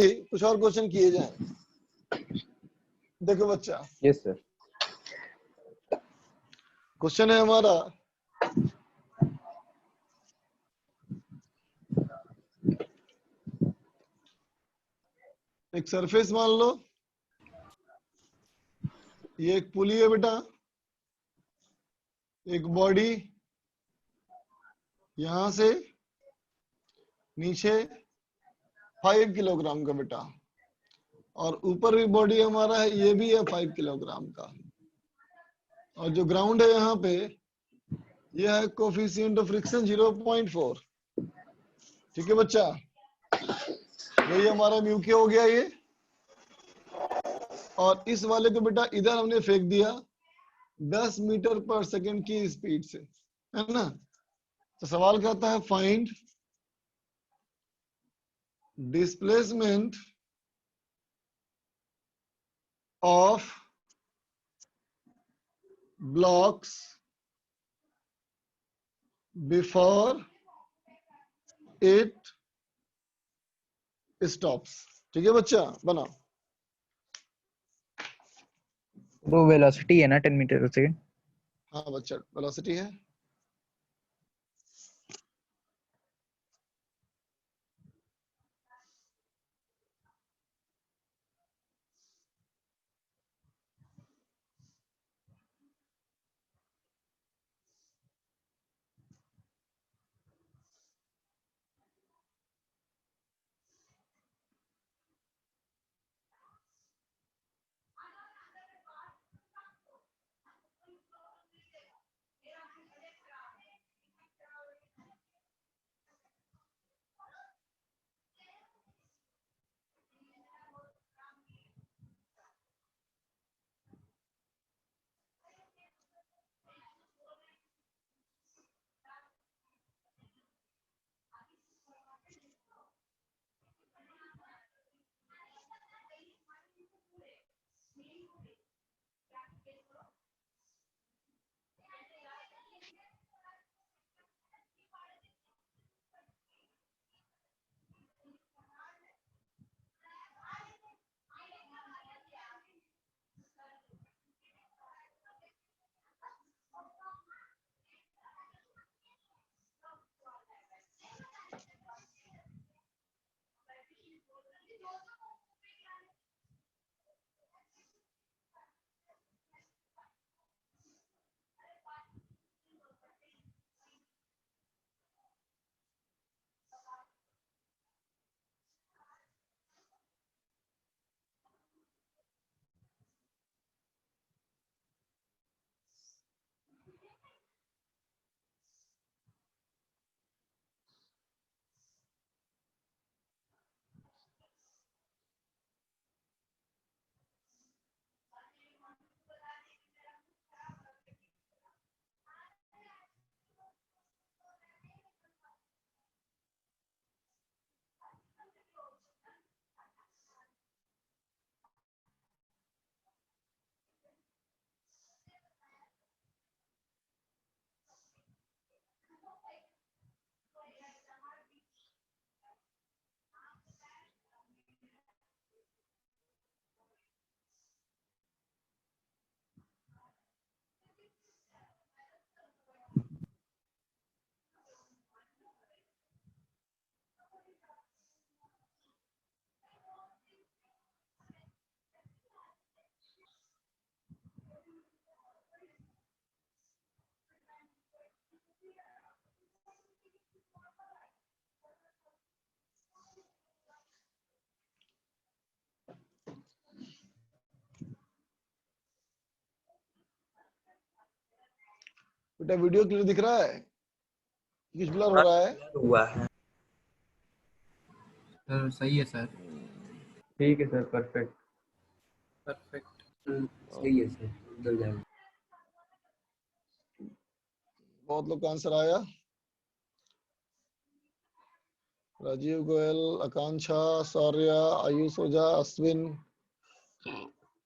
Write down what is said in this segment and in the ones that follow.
कुछ और क्वेश्चन किए जाएं। देखो बच्चा, यस सर। क्वेश्चन है हमारा एक सरफेस मान लो, ये एक पुली है बेटा, एक बॉडी यहां से नीचे 5 किलोग्राम का बेटा, और ऊपर भी बॉडी हमारा है, ये भी है 5 किलोग्राम का, और जो ग्राउंड है यहाँ पे ये है कोफिशिएंट ऑफ फ्रिक्शन 0.4। ठीक है बच्चा, यही हमारा म्यू के हो गया ये, और इस वाले को बेटा इधर हमने फेंक दिया 10 मीटर पर सेकंड की स्पीड से, है ना। तो सवाल कहता है find displacement of blocks before it stops. ठीक है बच्चा, बनाओ। वो वेलोसिटी है ना 10 मीटर पर सेकंड। हाँ बच्चा, वेलोसिटी है। बेटा वीडियो क्लियर दिख रहा है, कुछ ब्लर हो रहा है? हुआ है सर, सही है सर। ठीक है सर, परफेक्ट। परफेक्ट, सही है सर, उधर जाएंगे। बहुत लोग का आंसर आया। राजीव गोयल, आकांक्षा, शौर्य, आयुष ओझा, अश्विन,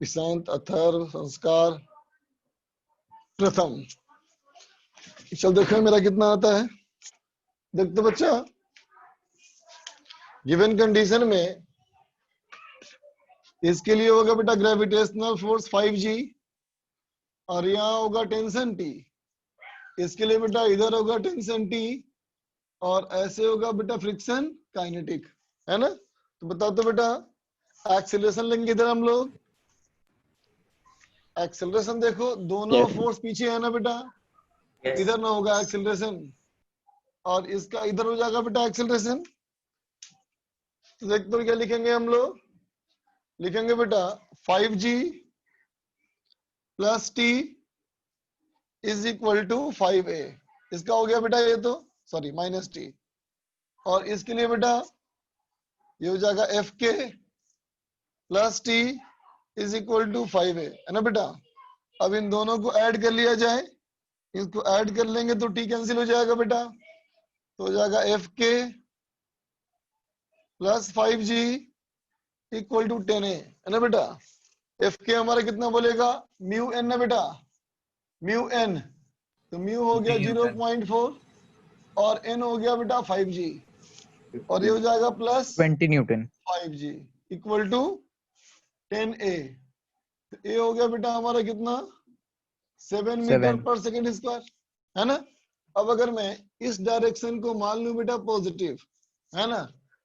ईशांत, अथर्व, संस्कार, प्रथम। चल देखो मेरा कितना आता है। देखते बच्चा, गिवन कंडीशन में इसके लिए होगा बेटा ग्रेविटेशनल फोर्स 5G और यहाँ होगा टेंशन T। इसके लिए बेटा इधर होगा टेंशन T और ऐसे होगा बेटा फ्रिक्शन काइनेटिक, है ना। तो बताओ तो बेटा एक्सेलरेशन लेंगे इधर हम लोग। एक्सेलरेशन देखो दोनों फोर्स पीछे है ना बेटा, इधर ना होगा एक्सेलरेशन और इसका इधर हो जाएगा बेटा एक्सेलरेशन। तो देखते हो क्या लिखेंगे हम लोग, लिखेंगे बेटा 5G plus T is equal to 5A। इसका हो गया बेटा ये तो सॉरी माइनस T और इसके लिए बेटा ये हो जाएगा FK plus T is equal to 5A, है ना बेटा। अब इन दोनों को ऐड कर लिया जाए, इसको ऐड कर लेंगे तो T कैंसिल हो जाएगा बेटा, तो हो जाएगा FK plus 5G equal to 10A, है ना बेटा। FK हमारा कितना बोलेगा म्यू एन ना बेटा, म्यू एन, तो म्यू हो गया जी, सर। 0.4 और एन हो गया बेटा 5G और ये हो जाएगा plus 20 Newton. 5G equal to 10A। तो ए हो गया बेटा हमारा कितना 7 मीटर 7 पर सेकेंड स्क्वायर, है ना। अब अगर मैं इस डायरेक्शन को मान लूं बेटा पॉजिटिव, है ना,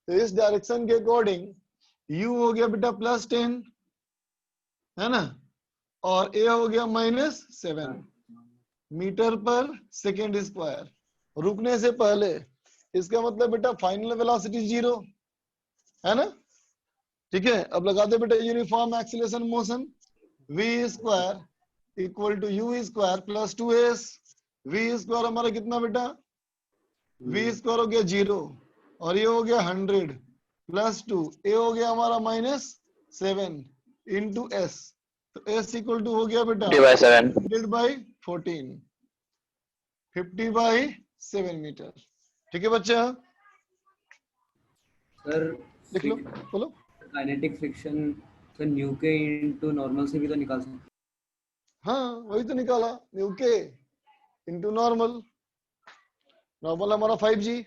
तो इस डायरेक्शन के अकॉर्डिंग u हो गया बेटा प्लस 10, है ना, और a हो गया माइनस 7 मीटर पर सेकेंड स्क्वायर रुकने से पहले। इसका मतलब बेटा फाइनल वेलोसिटी 0, है ना। ठीक है, अब लगा दे बेटा uniform acceleration motion v square equal to u square plus 2s। v square हमारा कितना बेटा, v स्क्वायर हो गया 0 और ये हो गया 100 प्लस 2, a हो गया हमारा माइनस 7 इंटू s, तो s इक्वल टू हो गया बेटा 100 बाई 14, 50 बाई 7 मीटर। ठीक है बच्चा, सर लिख लो, बोलो। काइनेटिक फ्रिक्शन सर न्यू के इनटू नॉर्मल से भी तो निकाल सकते हैं। हाँ वही तो निकाला, न्यू के इंटू नॉर्मल, नॉर्मल हमारा 5G।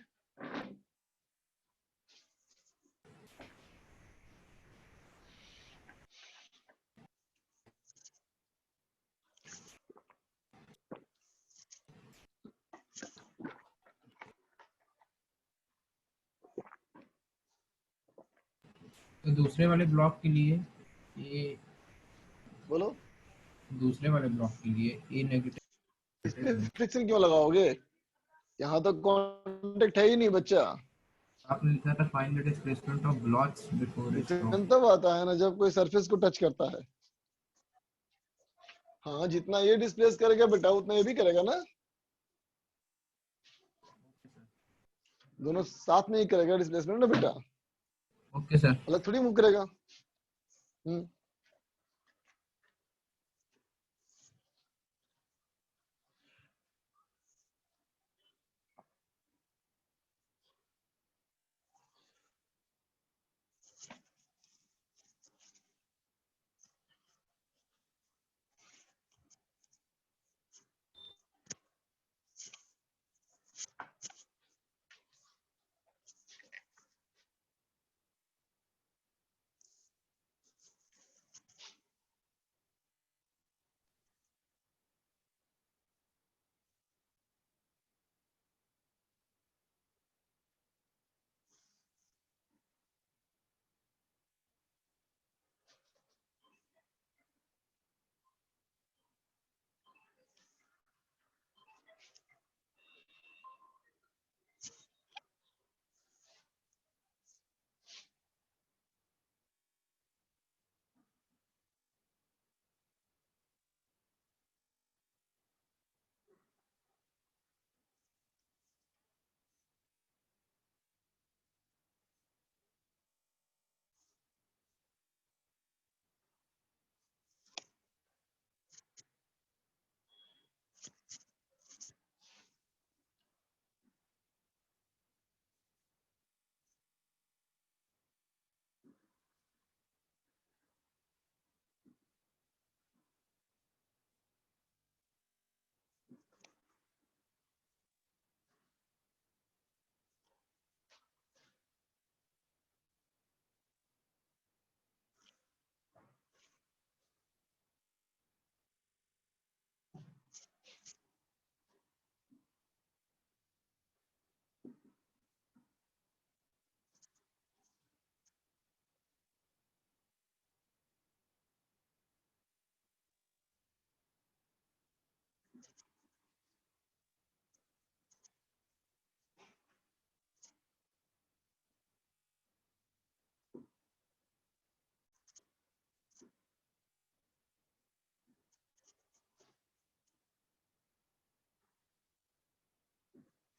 तो दूसरे वाले ब्लॉक के लिए ये, बोलो दूसरे वाले ब्लॉक के लिए ए इस पे नेगेटिव। फ्रिक्शन क्यों लगाओगे, यहाँ तक कांटेक्ट है ही नहीं बच्चा। आपने लिखा था find the displacement of blocks before it friction तब आता है ना जब कोई सरफेस को टच करता है। हाँ जितना ये डिस्प्लेस करेगा बेटा उतना ये भी करेगा ना, दोनों साथ में ही करेगा डिस्प्लेसमेंट ना बेटा, ओके सर। अलग थोड़ी मूव करेगा।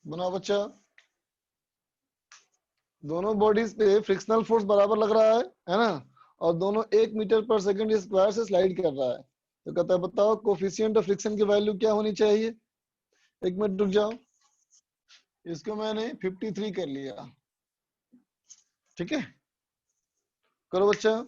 बनाओ बच्चा। दोनों बॉडीज पे फ्रिक्शनल फोर्स बराबर लग रहा है ना, और दोनों 1 मीटर पर सेकंड स्क्वायर से स्लाइड कर रहा है। तो कहता है बताओ कोफिशिएंट ऑफ फ्रिक्शन की वैल्यू क्या होनी चाहिए। 1 मिनट रुक जाओ, इसको मैंने 53 कर लिया, ठीक है। करो बच्चा।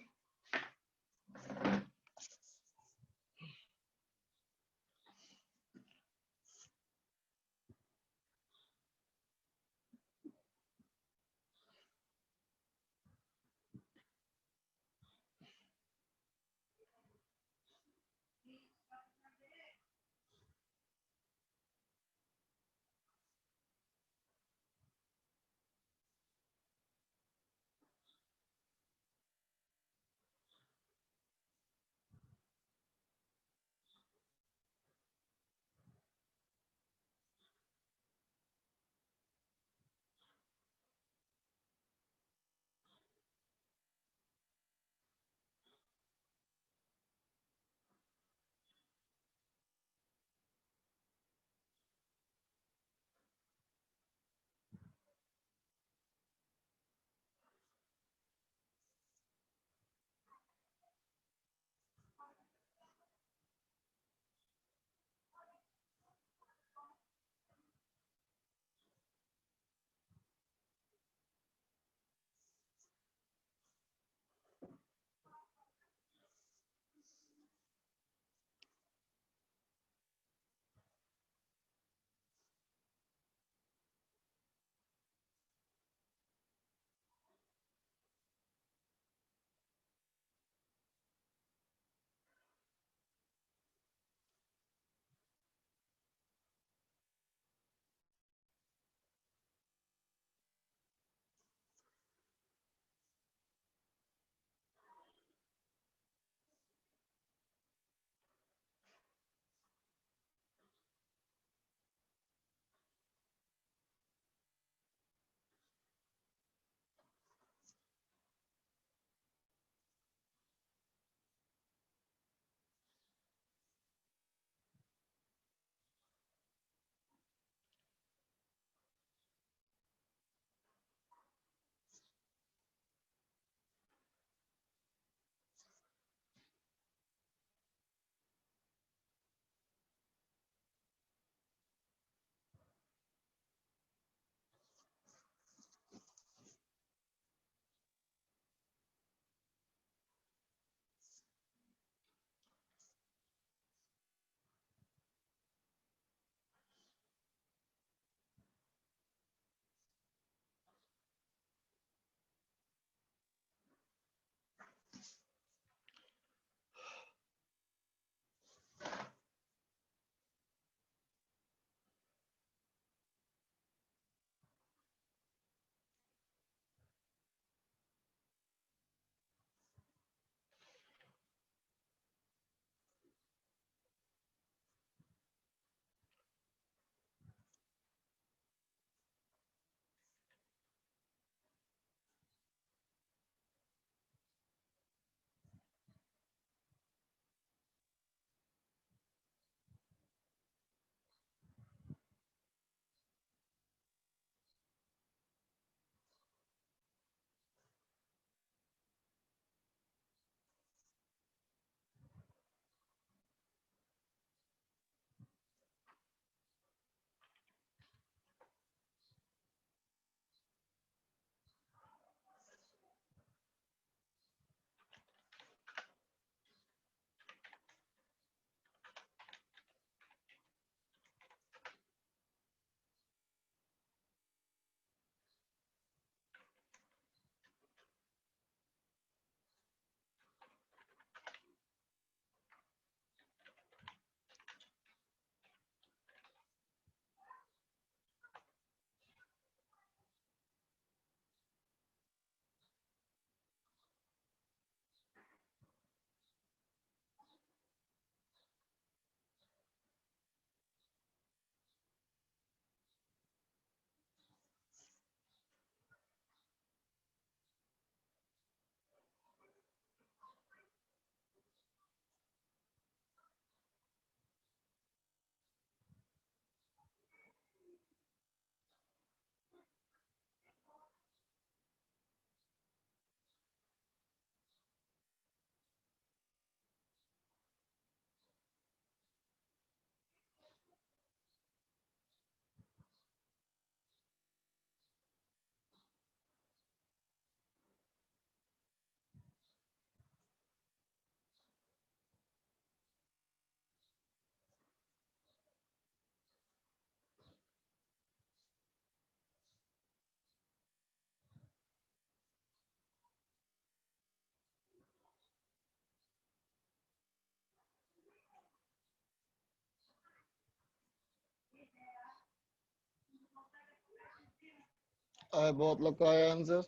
बहुत लोग का आया आंसर।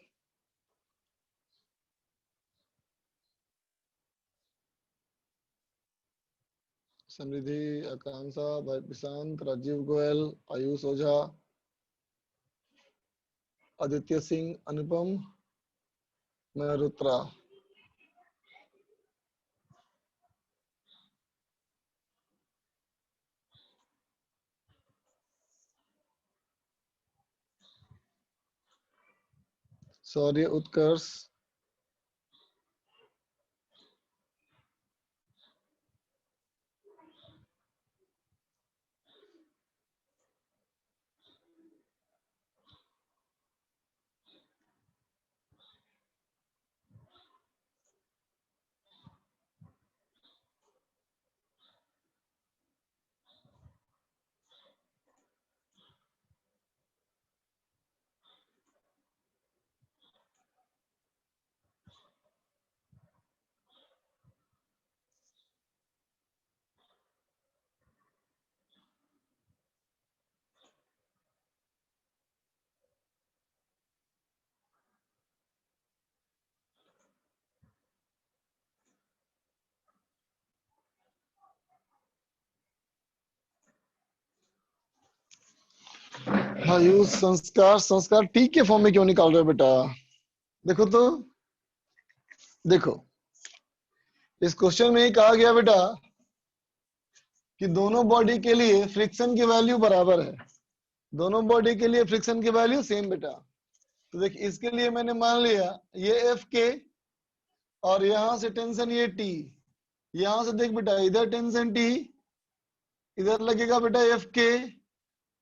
समृद्धि, आकांक्षा, भाई प्रशांत, राजीव गोयल, आयुष ओझा, आदित्य सिंह, अनुपम, मैं रुद्रा। सौर्य, उत्कर्ष, आयुष, संस्कार। संस्कार टी के फॉर्म में क्यों निकाल रहे हो बेटा? देखो तो, देखो इस क्वेश्चन में ही कहा गया बेटा कि दोनों बॉडी के लिए फ्रिक्शन की वैल्यू बराबर है। दोनों बॉडी के लिए फ्रिक्शन की वैल्यू सेम बेटा। तो देख इसके लिए मैंने मान लिया ये एफ के और यहां से टेंशन ये टी। यहां से देख बेटा इधर टेंशन टी, इधर लगेगा बेटा एफ के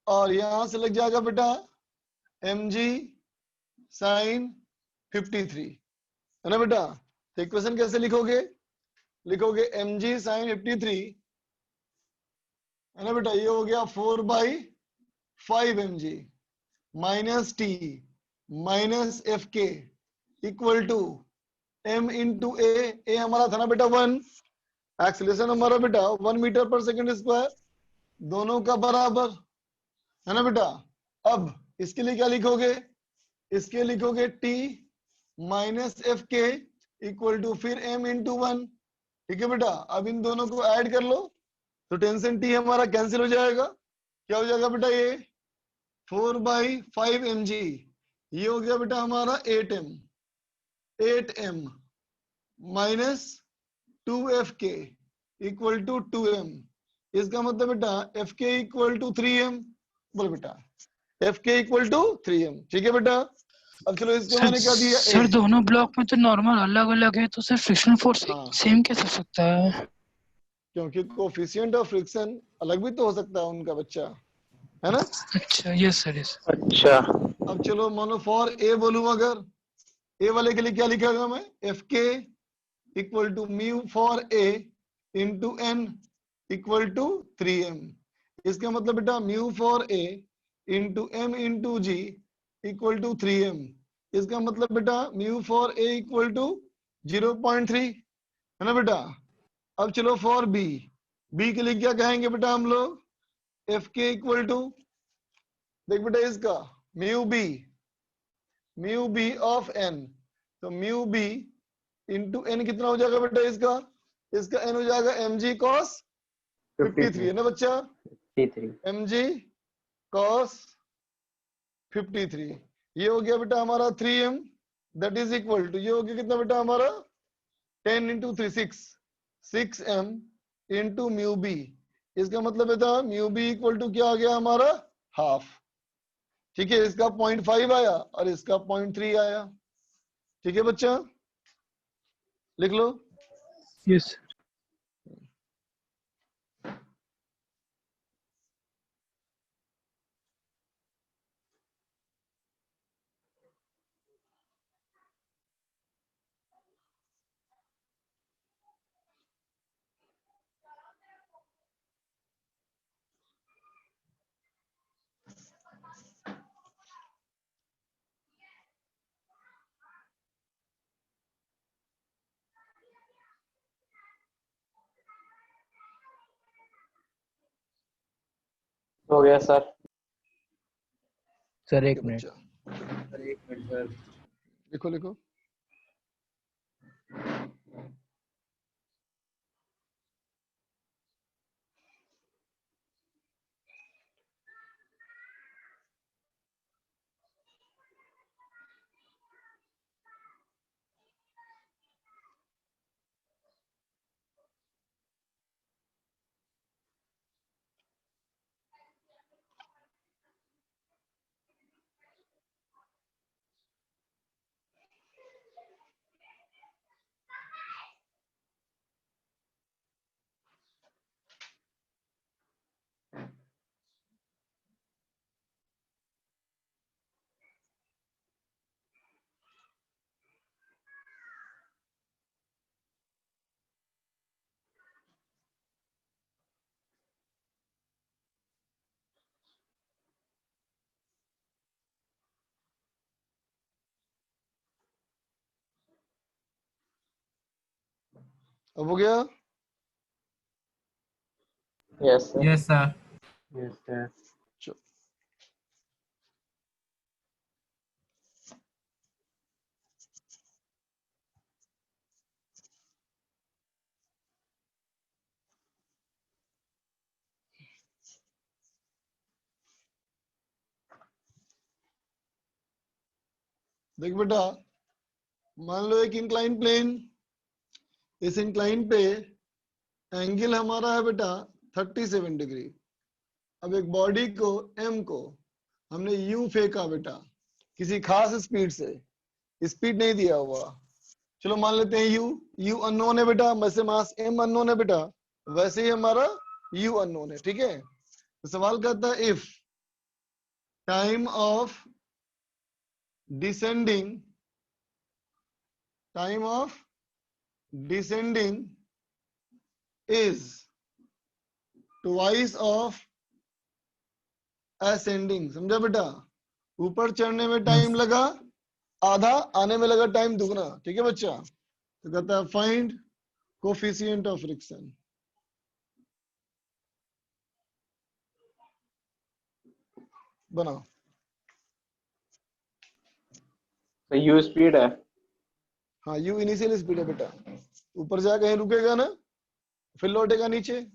और यहां से लग जाएगा बेटा एम जी साइन 53, है ना बेटा? तो इक्वेशन कैसे लिखोगे? लिखोगे एम जी साइन 53, है ना बेटा? ये हो गया 4/5 M G minus T minus F के equal to M into A हमारा था ना बेटा 1, एक्सीलरेशन हमारा बेटा 1 मीटर पर सेकंड स्क्वायर, दोनों का बराबर, है ना बेटा? अब इसके लिए क्या लिखोगे? इसके लिखोगे टी माइनस एफ के इक्वल टू फिर एम इंटू 1, ठीक है बेटा? अब इन दोनों को ऐड कर लो तो टेंशन टी हमारा कैंसिल हो जाएगा। क्या हो जाएगा बेटा? ये 4/5 mg, ये हो गया बेटा हमारा 8m minus 2fk equal to 2m। इसका मतलब बेटा fk इक्वल टू 3m। बोल बेटा fk इक्वल टू 3m, ठीक है बेटा? अब चलो इसको मैंने क्या दिया a। सर दोनों ब्लॉक में तो नॉर्मल अलग अलग है, तो सर फ्रिक्शन फोर्स हाँ, सेम कैसे हो सकता है? क्योंकि कोफिशिएंट ऑफ फ्रिक्शन अलग भी तो हो सकता है उनका बच्चा, है ना? अच्छा यस सर यस। अच्छा अब चलो मानो फॉर ए बोलूं, अगर ए वाले के लिए क्या लिखेगा मैं? एफ के equal to mu for A into N equal to 3m। इसका मतलब बेटा mu for A into M into G equal to 3m। इसका मतलब बेटा mu for A equal to 0.3, है ना बेटा? अब चलो फॉर बी, बी के लिए क्या कहेंगे बेटा हम लोग? एफ के इक्वल टू, देख बेटा इसका म्यू बी ऑफ एन, तो म्यू बी इंटू एन कितना हो जाएगा बेटा? इसका एन हो जाएगा एम जी कॉस 53, है ना बच्चा? 53। एम जी कॉस 53, ये हो गया बेटा हमारा 3m, that is equal to, ये हो गया कितना बेटा हमारा? 10 into 3 6m into mu B. इसका मतलब बेटा म्यू बी इक्वल टू क्या आ गया हमारा? हाफ, ठीक है? इसका 0.5 आया और इसका 0.3 आया, ठीक है बच्चा? लिख लो। यस हो गया सर। सर ठीक एक है मिनट। बच्चा। सर एक मिनट सर। लिखो लिखो। अब हो गया? Yes, sir. Yes, sir. Yes, sir. चलो, देख बेटा, मान लो एक इंक्लाइन प्लेन, इस इंक्लाइन पे एंगल हमारा है बेटा 37 डिग्री। अब एक बॉडी को एम को हमने यू फेंका बेटा किसी खास स्पीड से, स्पीड नहीं दिया हुआ, चलो मान लेते हैं यू अननोन है बेटा, वैसे मास एम अननोन है बेटा, वैसे ही हमारा यू अननोन है, ठीक है। तो सवाल कहता है if time of descending is twice of ascending. समझा बेटा? ऊपर चढ़ने में टाइम Yes. लगा आधा, आने में लगा टाइम दुगना, ठीक है बच्चा। तो कहता है फाइंड कोफिशिएंट ऑफ फ्रिक्शन। बनाओ। So U speed है। हाँ, यू इनिशियल स्पीड है बेटा, ऊपर जा कहीं रुकेगा ना, फिर लौटेगा नीचे।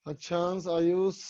अच्छांश, आयुष,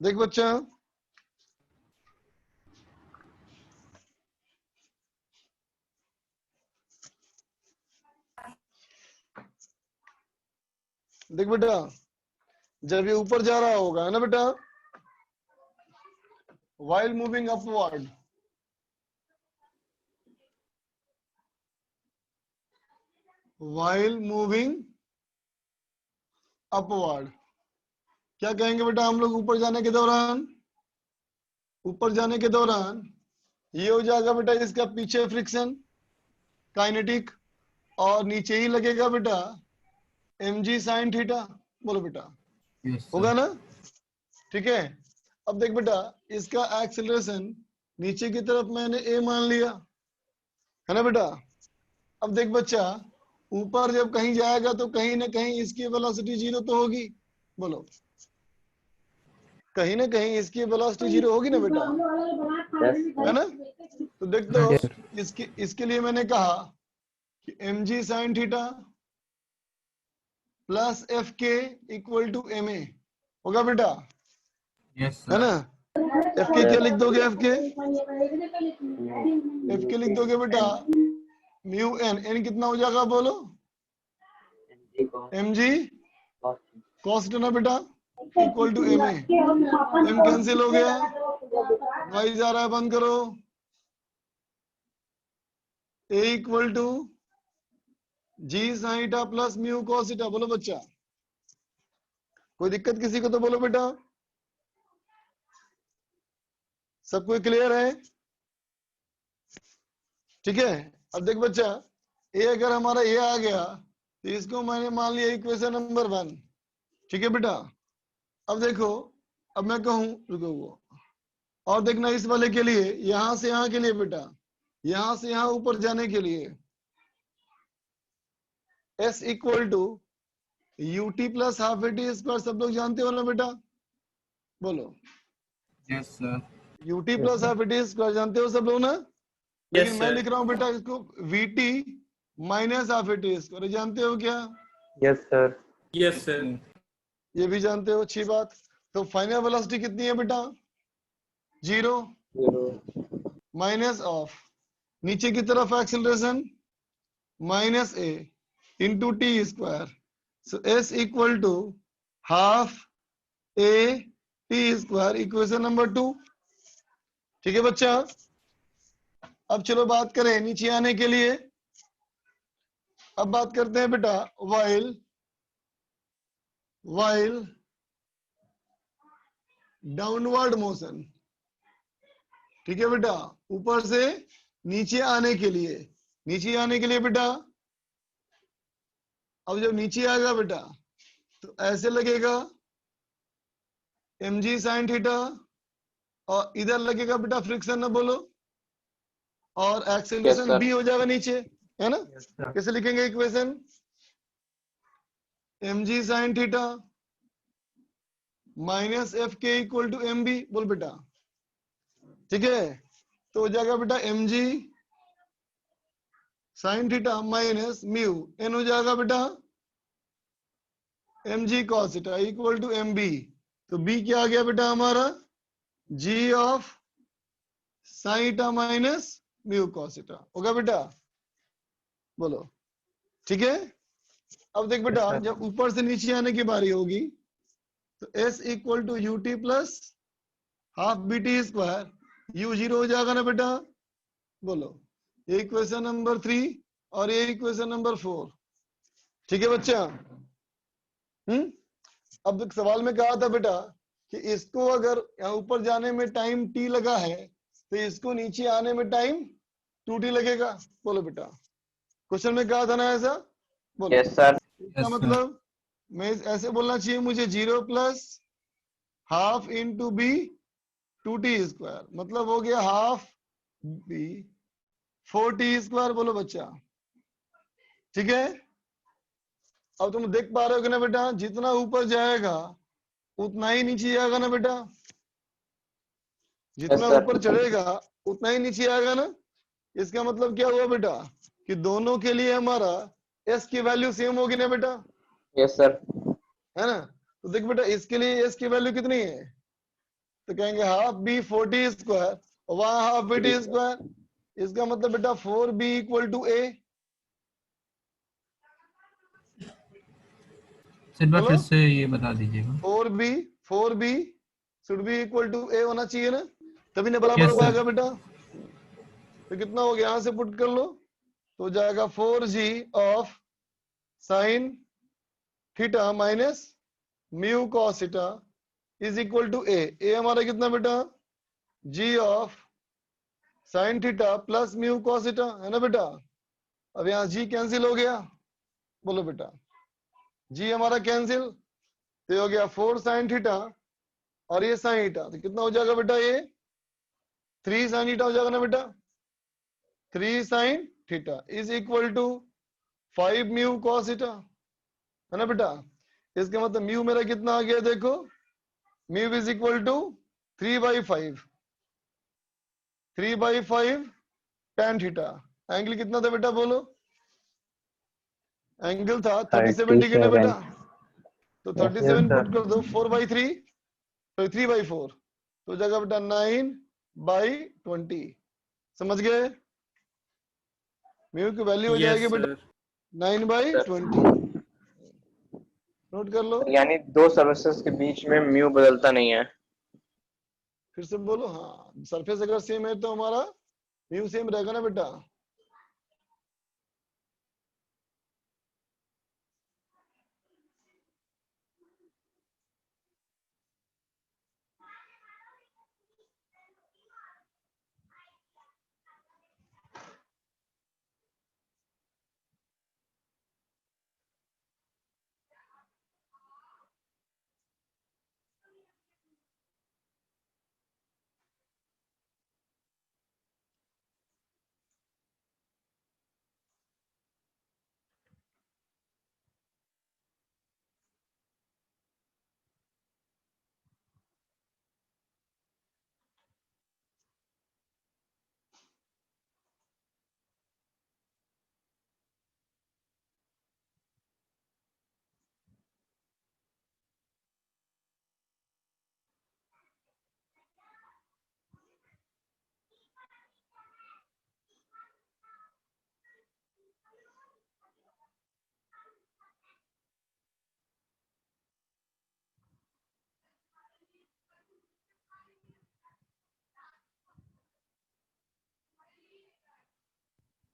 देख बच्चा, देख बेटा, जब ये ऊपर जा रहा होगा है ना बेटा, while moving upward, while moving upward, क्या कहेंगे बेटा हम लोग ऊपर जाने के दौरान? ऊपर जाने के दौरान ये हो जाएगा बेटा इसका पीछे फ्रिक्शन काइनेटिक, और नीचे ही लगेगा बेटा mg sin थीटा। बोलो बेटा, Yes, sir. होगा ना? ठीक है, अब देख बेटा इसका एक्सेलरेशन नीचे की तरफ मैंने a मान लिया है ना बेटा। अब देख बच्चा, ऊपर जब कहीं जाएगा तो कहीं ना कहीं इसकी वेलोसिटी 0 तो होगी। बोलो, कहीं ना कहीं इसकी वेलोसिटी 0 होगी ना बेटा, है ना? तो देख दो, Yes, sir. इसके लिए मैंने कहा कि mg sin theta plus F के इक्वल टू एम ए होगा बेटा, Yes, है sir. ना? एफ के क्या लिख दोगे? एफ के लिख दोगे बेटा म्यू एन। एन कितना हो जाएगा बोलो? एम जी कॉस्ट ना बेटा equal to M a. M cancel हो गया, वाई जा रहा है, बंद करो। A equal to g sine theta plus mu cos theta. बोलो बच्चा, कोई दिक्कत किसी को तो बोलो बेटा, सब कोई क्लियर है? ठीक है, अब देख बच्चा, ए अगर हमारा ए आ गया तो इसको मैंने मान लिया इक्वेशन नंबर 1। ठीक है बेटा, अब देखो, अब मैं कहूं, रुको वो, और देखना इस वाले के लिए, यहां से यहां के लिए बेटा, यहां से यहां ऊपर जाने के लिए S equal to UT plus half AT square, सब लोग जानते हो ना बेटा, बोलो। Yes, sir. UT plus half AT square जानते हो सब लोग ना, लेकिन मैं लिख रहा हूं बेटा इसको VT minus half AT square, जानते हो क्या? Yes, sir. Yes, sir. ये भी जानते हो, अच्छी बात। तो फाइनल वेलोसिटी कितनी है बेटा? 0 Zero. माइनस ऑफ नीचे की तरफ acceleration minus A into T square, so S equal to half A T square, equation number 2। ठीक है बच्चा, अब चलो बात करें नीचे आने के लिए। अब बात करते हैं बेटा वाइल डाउनवर्ड मोशन। ठीक है बेटा, ऊपर से नीचे आने के लिए, नीचे आने के लिए बेटा, अब जब नीचे आएगा बेटा तो ऐसे लगेगा mg sin थीटा, और इधर लगेगा बेटा फ्रिक्शन ना, बोलो, और Yes, एक्सेलरेशन sir. b हो जाएगा नीचे, है ना? Yes, sir. कैसे लिखेंगे equation? mg sin theta minus F के इक्वल टू एम बी, बोल बेटा। ठीक है, तो हो जाएगा बेटा mg sin theta minus mu N हो जाएगा बेटा mg cos theta equal to M B. तो b क्या आ गया बेटा हमारा? g of sin theta minus mu cos theta होगा बेटा, बोलो। ठीक है, अब देख बेटा, Yes, sir. जब ऊपर से नीचे आने की बारी होगी तो s equal to U T plus half B T square, U 0 हो जाएगा ना बेटा, बोलो। ये इक्वेशन नंबर 3 और ये इक्वेशन नंबर 4। ठीक है बच्चा, अब एक सवाल में कहा था बेटा कि इसको अगर यहाँ ऊपर जाने में टाइम t लगा है तो इसको नीचे आने में टाइम 2t लगेगा, बोलो बेटा। क्वेश्चन में कहा था ना ऐसा, बोलो। Yes, sir. इसका Yes, sir. मतलब मैं ऐसे बोलना चाहिए मुझे 0 plus half into B 2t square, मतलब हो गया हाफ बी 4t स्क्वायर, बोलो बच्चा। ठीक है, अब तुम देख पा रहे हो कि ना बेटा, जितना ऊपर जाएगा उतना ही नीचे आएगा ना बेटा, Yes, जितना sir. ऊपर चढ़ेगा उतना ही नीचे आएगा ना। इसका मतलब क्या हुआ बेटा कि दोनों के लिए हमारा s की वैल्यू सेम होगी ना बेटा, Yes, sir. है ना? तो देख बेटा, इसके लिए s की वैल्यू कितनी है, तो कहेंगे हाफ बी 4t स्क्वायर और वहां हाफ बी टी स्क्वायर, इसका मतलब बेटा 4b equal to a, sir एक बार बोलो। फिर से ये बता दीजिएगा. 4b should be equal to a होना चाहिए ना, तभी ना बराबर Yes, हो sir. पाएगा बेटा। तो कितना हो गया, यहां से पुट कर लो, तो हो जाएगा 4g of sine theta minus mu cos theta is equal to a हमारा कितना बेटा, g of sine theta plus mu cos theta, है ना बेटा। अब यहाँ g कैंसिल हो गया, बोलो बेटा, g हमारा कैंसिल, तो ये हो गया 4 साइन थीटा और ये साइन थीटा, तो कितना हो जाएगा बेटा, ये 3 साइन थीटा हो जाएगा ना बेटा, 3 sine theta is equal to 5 mu cos theta, है ना बेटा। इसका मतलब म्यू मेरा कितना आ गया, देखो, mu is equal to 3/5 tan theta. Angle कितना था बेटा, बोलो। एंगल था 37 डिग्री ना बेटा, तो 37 sir. पुट कर दो 4/3, तो 3/4, तो जगह बेटा 9/20, समझ गए। म्यू की वैल्यू हो Yes, जाएगी बेटा sir. 9/20, नोट कर लो। यानी दो सर्विसेज के बीच में म्यू बदलता नहीं है. फिर से बोलो, हाँ, सरफेस अगर सेम है तो हमारा म्यू सेम रहेगा ना बेटा।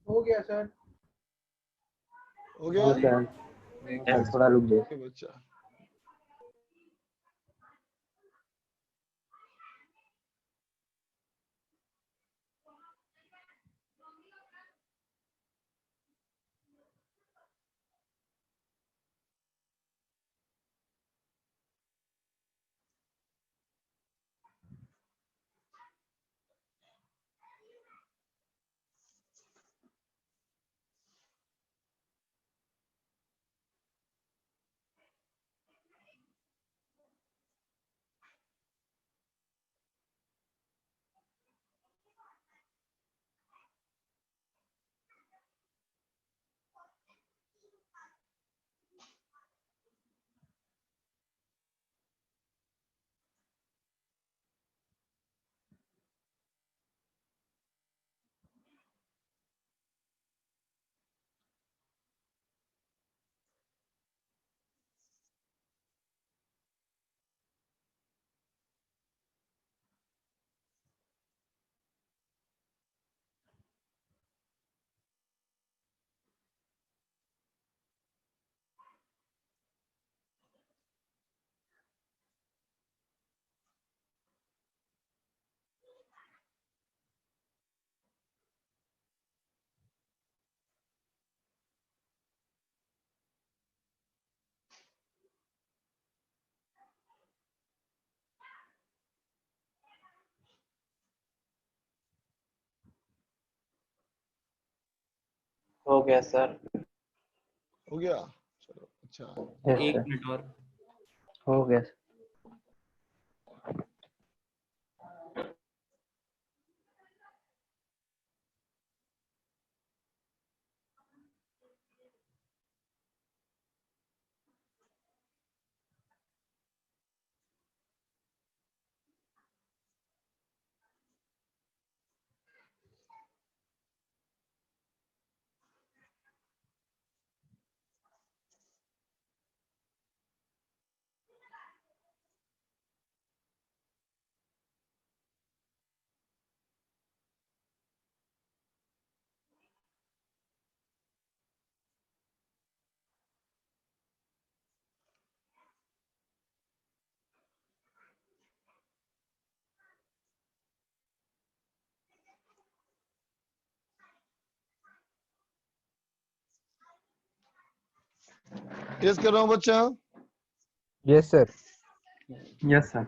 हो गया सर। हो गया? हाँ सर सर थोड़ा रुक जाइए। ओके बच्चा। हो गया सर। हो गया? चलो अच्छा। यस एक सर मिनट और। हो गया सर। टेस्ट कर रहा हूँ बच्चा। Yes sir. Yes sir.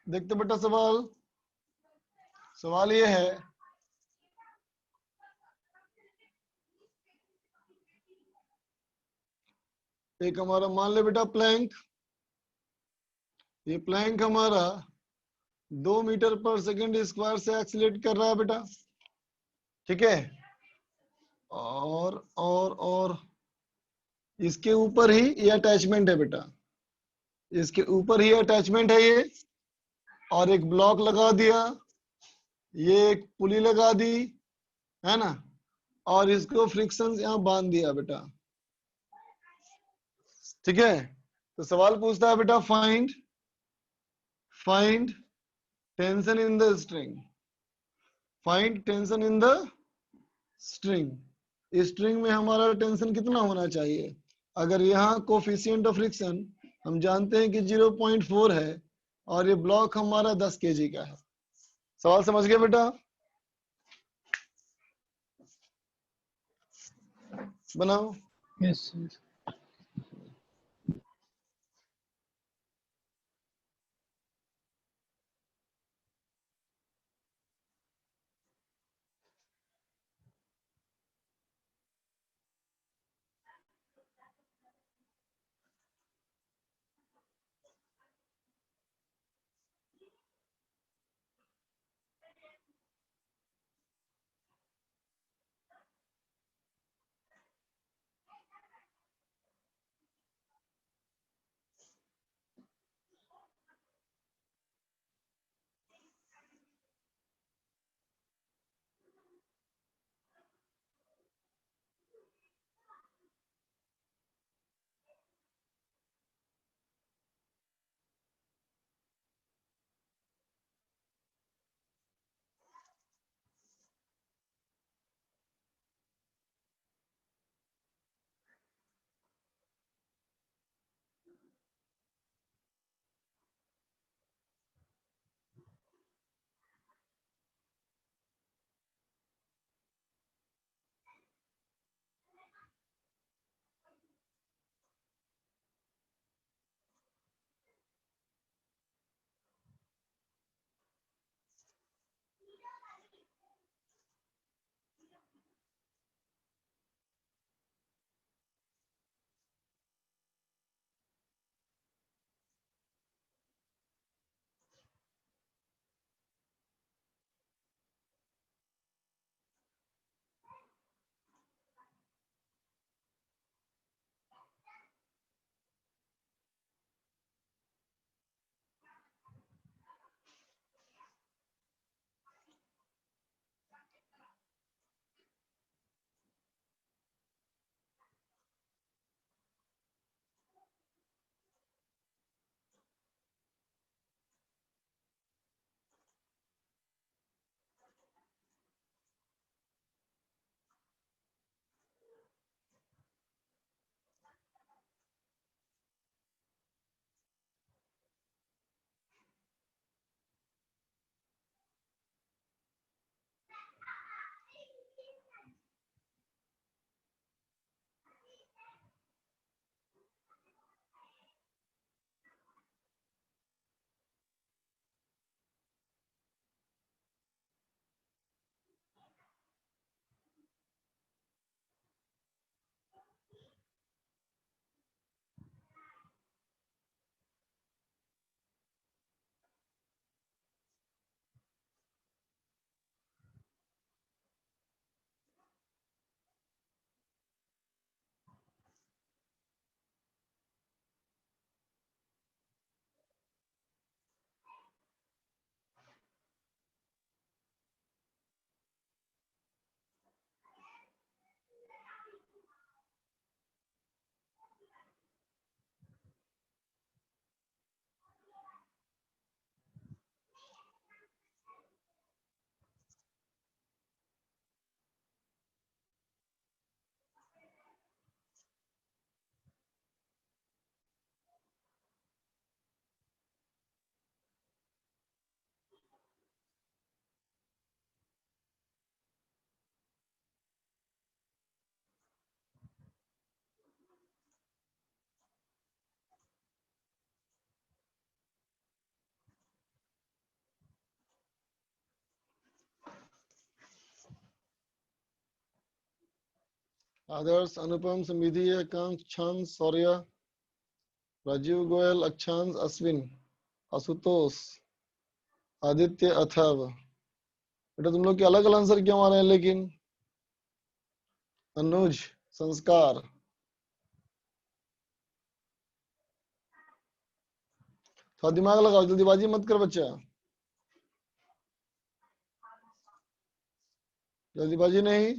देखते बेटा सवाल। सवाल ये है, एक हमारा मान ले बेटा प्लैंक। ये प्लैंक हमारा 2 मीटर पर सेकंड स्क्वायर से एक्सीलरेट कर रहा है बेटा। ठीक है। और इसके ऊपर ही ये अटैचमेंट है बेटा। इसके ऊपर ही अटैचमेंट है ये, और एक ब्लॉक लगा दिया, ये एक पुली लगा दी, है ना, और इसको फ्रिक्शन यहाँ बांध दिया बेटा। ठीक है। तो सवाल पूछता है बेटा find tension in the string. Find tension in the string. String में हमारा टेंशन कितना होना चाहिए? अगर यहाँ कोफिशिएंट ऑफ फ्रिक्शन हम जानते हैं कि 0.4 है, और ये ब्लॉक हमारा 10 kg का है। सवाल समझ गए बेटा? बनाओ। Yes sir. आदर्श, अनुपम, समृद्धि, आकांक्ष, सौर्य, राजीव, गोयल, अक्षांश, अश्विन, आशुतोष, आदित्य, अथर्व। बेटा तुम लोग के अलग अलग आंसर क्यों आ रहे हैं लेकिन? अनुज, संस्कार, थोड़ा दिमाग लगाओ, जल्दीबाजी मत कर बच्चा, जल्दीबाजी नहीं।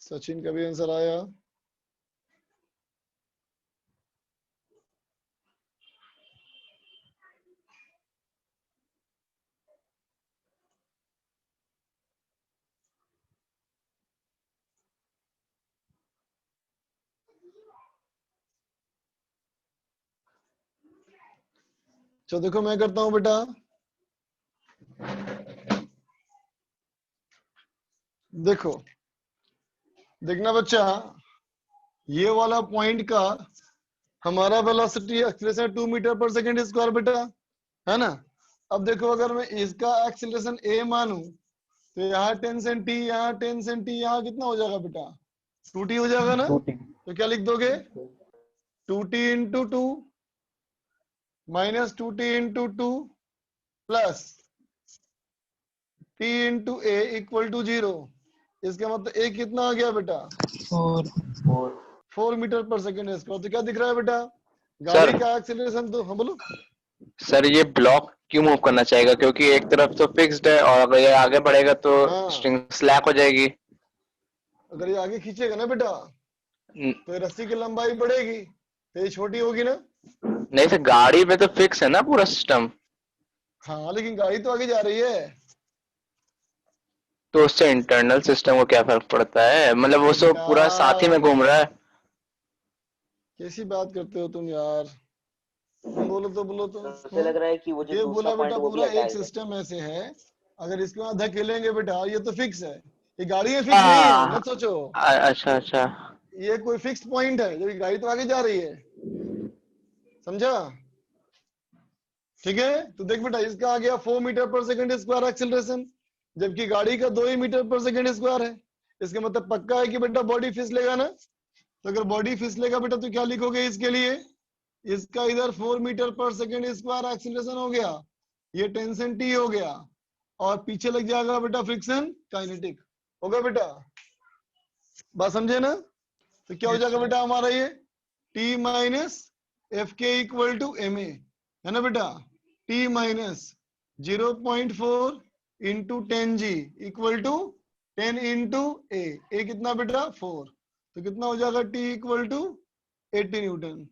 सचिन का भी आंसर आया। चलो देखो मैं करता हूं बेटा, देखो देखना बच्चा, ये वाला पॉइंट का हमारा वेलोसिटी एक्सीलरेशन 2 मीटर पर सेकंड स्क्वायर बेटा, है ना। अब देखो अगर मैं इसका एक्सीलरेशन a मानूं तो यहाँ 10 सेंटी, यहाँ 10 सेंटी, यहाँ कितना हो जाएगा बेटा? 2t हो जाएगा ना। तो क्या लिख दोगे? 2t into 2 minus 2t into 2 plus t into a equal to 0। इसका मतलब a कितना आ गया बेटा? 4 मीटर पर सेकेंड स्क्वायर। तो क्या दिख रहा है बेटा? गाड़ी का एक्सीलरेशन तो, हाँ बोलो सर ये ब्लॉक क्यों मूव करना चाहेगा? क्योंकि एक तरफ तो फिक्स्ड है और अगर ये आगे बढ़ेगा तो हाँ। स्ट्रिंग स्लैक हो जाएगी। अगर ये आगे खींचेगा ना बेटा तो ये रस्सी की लंबाई बढ़ेगी, तो ये छोटी होगी ना। नहीं सर, गाड़ी में तो फिक्स है ना पूरा सिस्टम। हाँ लेकिन गाड़ी तो आगे जा रही है। तो उससे इंटरनल सिस्टम को क्या फर्क पड़ता है? मतलब वो सब पूरा साथ ही में घूम रहा है। कैसी बात करते हो तुम यार, तुम बोलो तो बोलो तो। मुझे लग रहा है कि वो जो ये दूसरा बोला पॉइंट बेटा वो भी पूरा हटाया एक जाए। सिस्टम ऐसे है, अगर इसके बाद धकेलेंगे बेटा ये तो फिक्स है, ये गाड़ी में फिक्स नहीं है, मत सोचो। अच्छा अच्छा, ये कोई फिक्स पॉइंट है, जबकि गाड़ी तो आगे जा रही है, समझा? ठीक है, तो देख बेटा इसका आ गया 4 मीटर पर सेकंड स्क्वायर एक्सीलरेशन, जबकि गाड़ी का 2 ही मीटर पर सेकंड स्क्वायर है। इसका मतलब पक्का है कि बेटा बॉडी फिसलेगा ना। तो अगर बॉडी फिसलेगा बेटा तो क्या लिखोगे इसके लिए? इसका इधर 4 मीटर पर सेकंड स्क्वायर एक्सीलरेशन हो गया, ये टेंशन टी हो गया, और पीछे लग जाएगा बेटा फ्रिक्शन काइनेटिक। होगा बेटा? बात समझे ना? तो क्या हो जाएगा बेटा हमारा ये टी माइनस एफ के इक्वल टू एम ए, है ना बेटा। T minus 0.4 into 10g equal to 10 into a कितना बेटा 4। तो कितना हो जाएगा टी इक्वल टू 80 न्यूटन।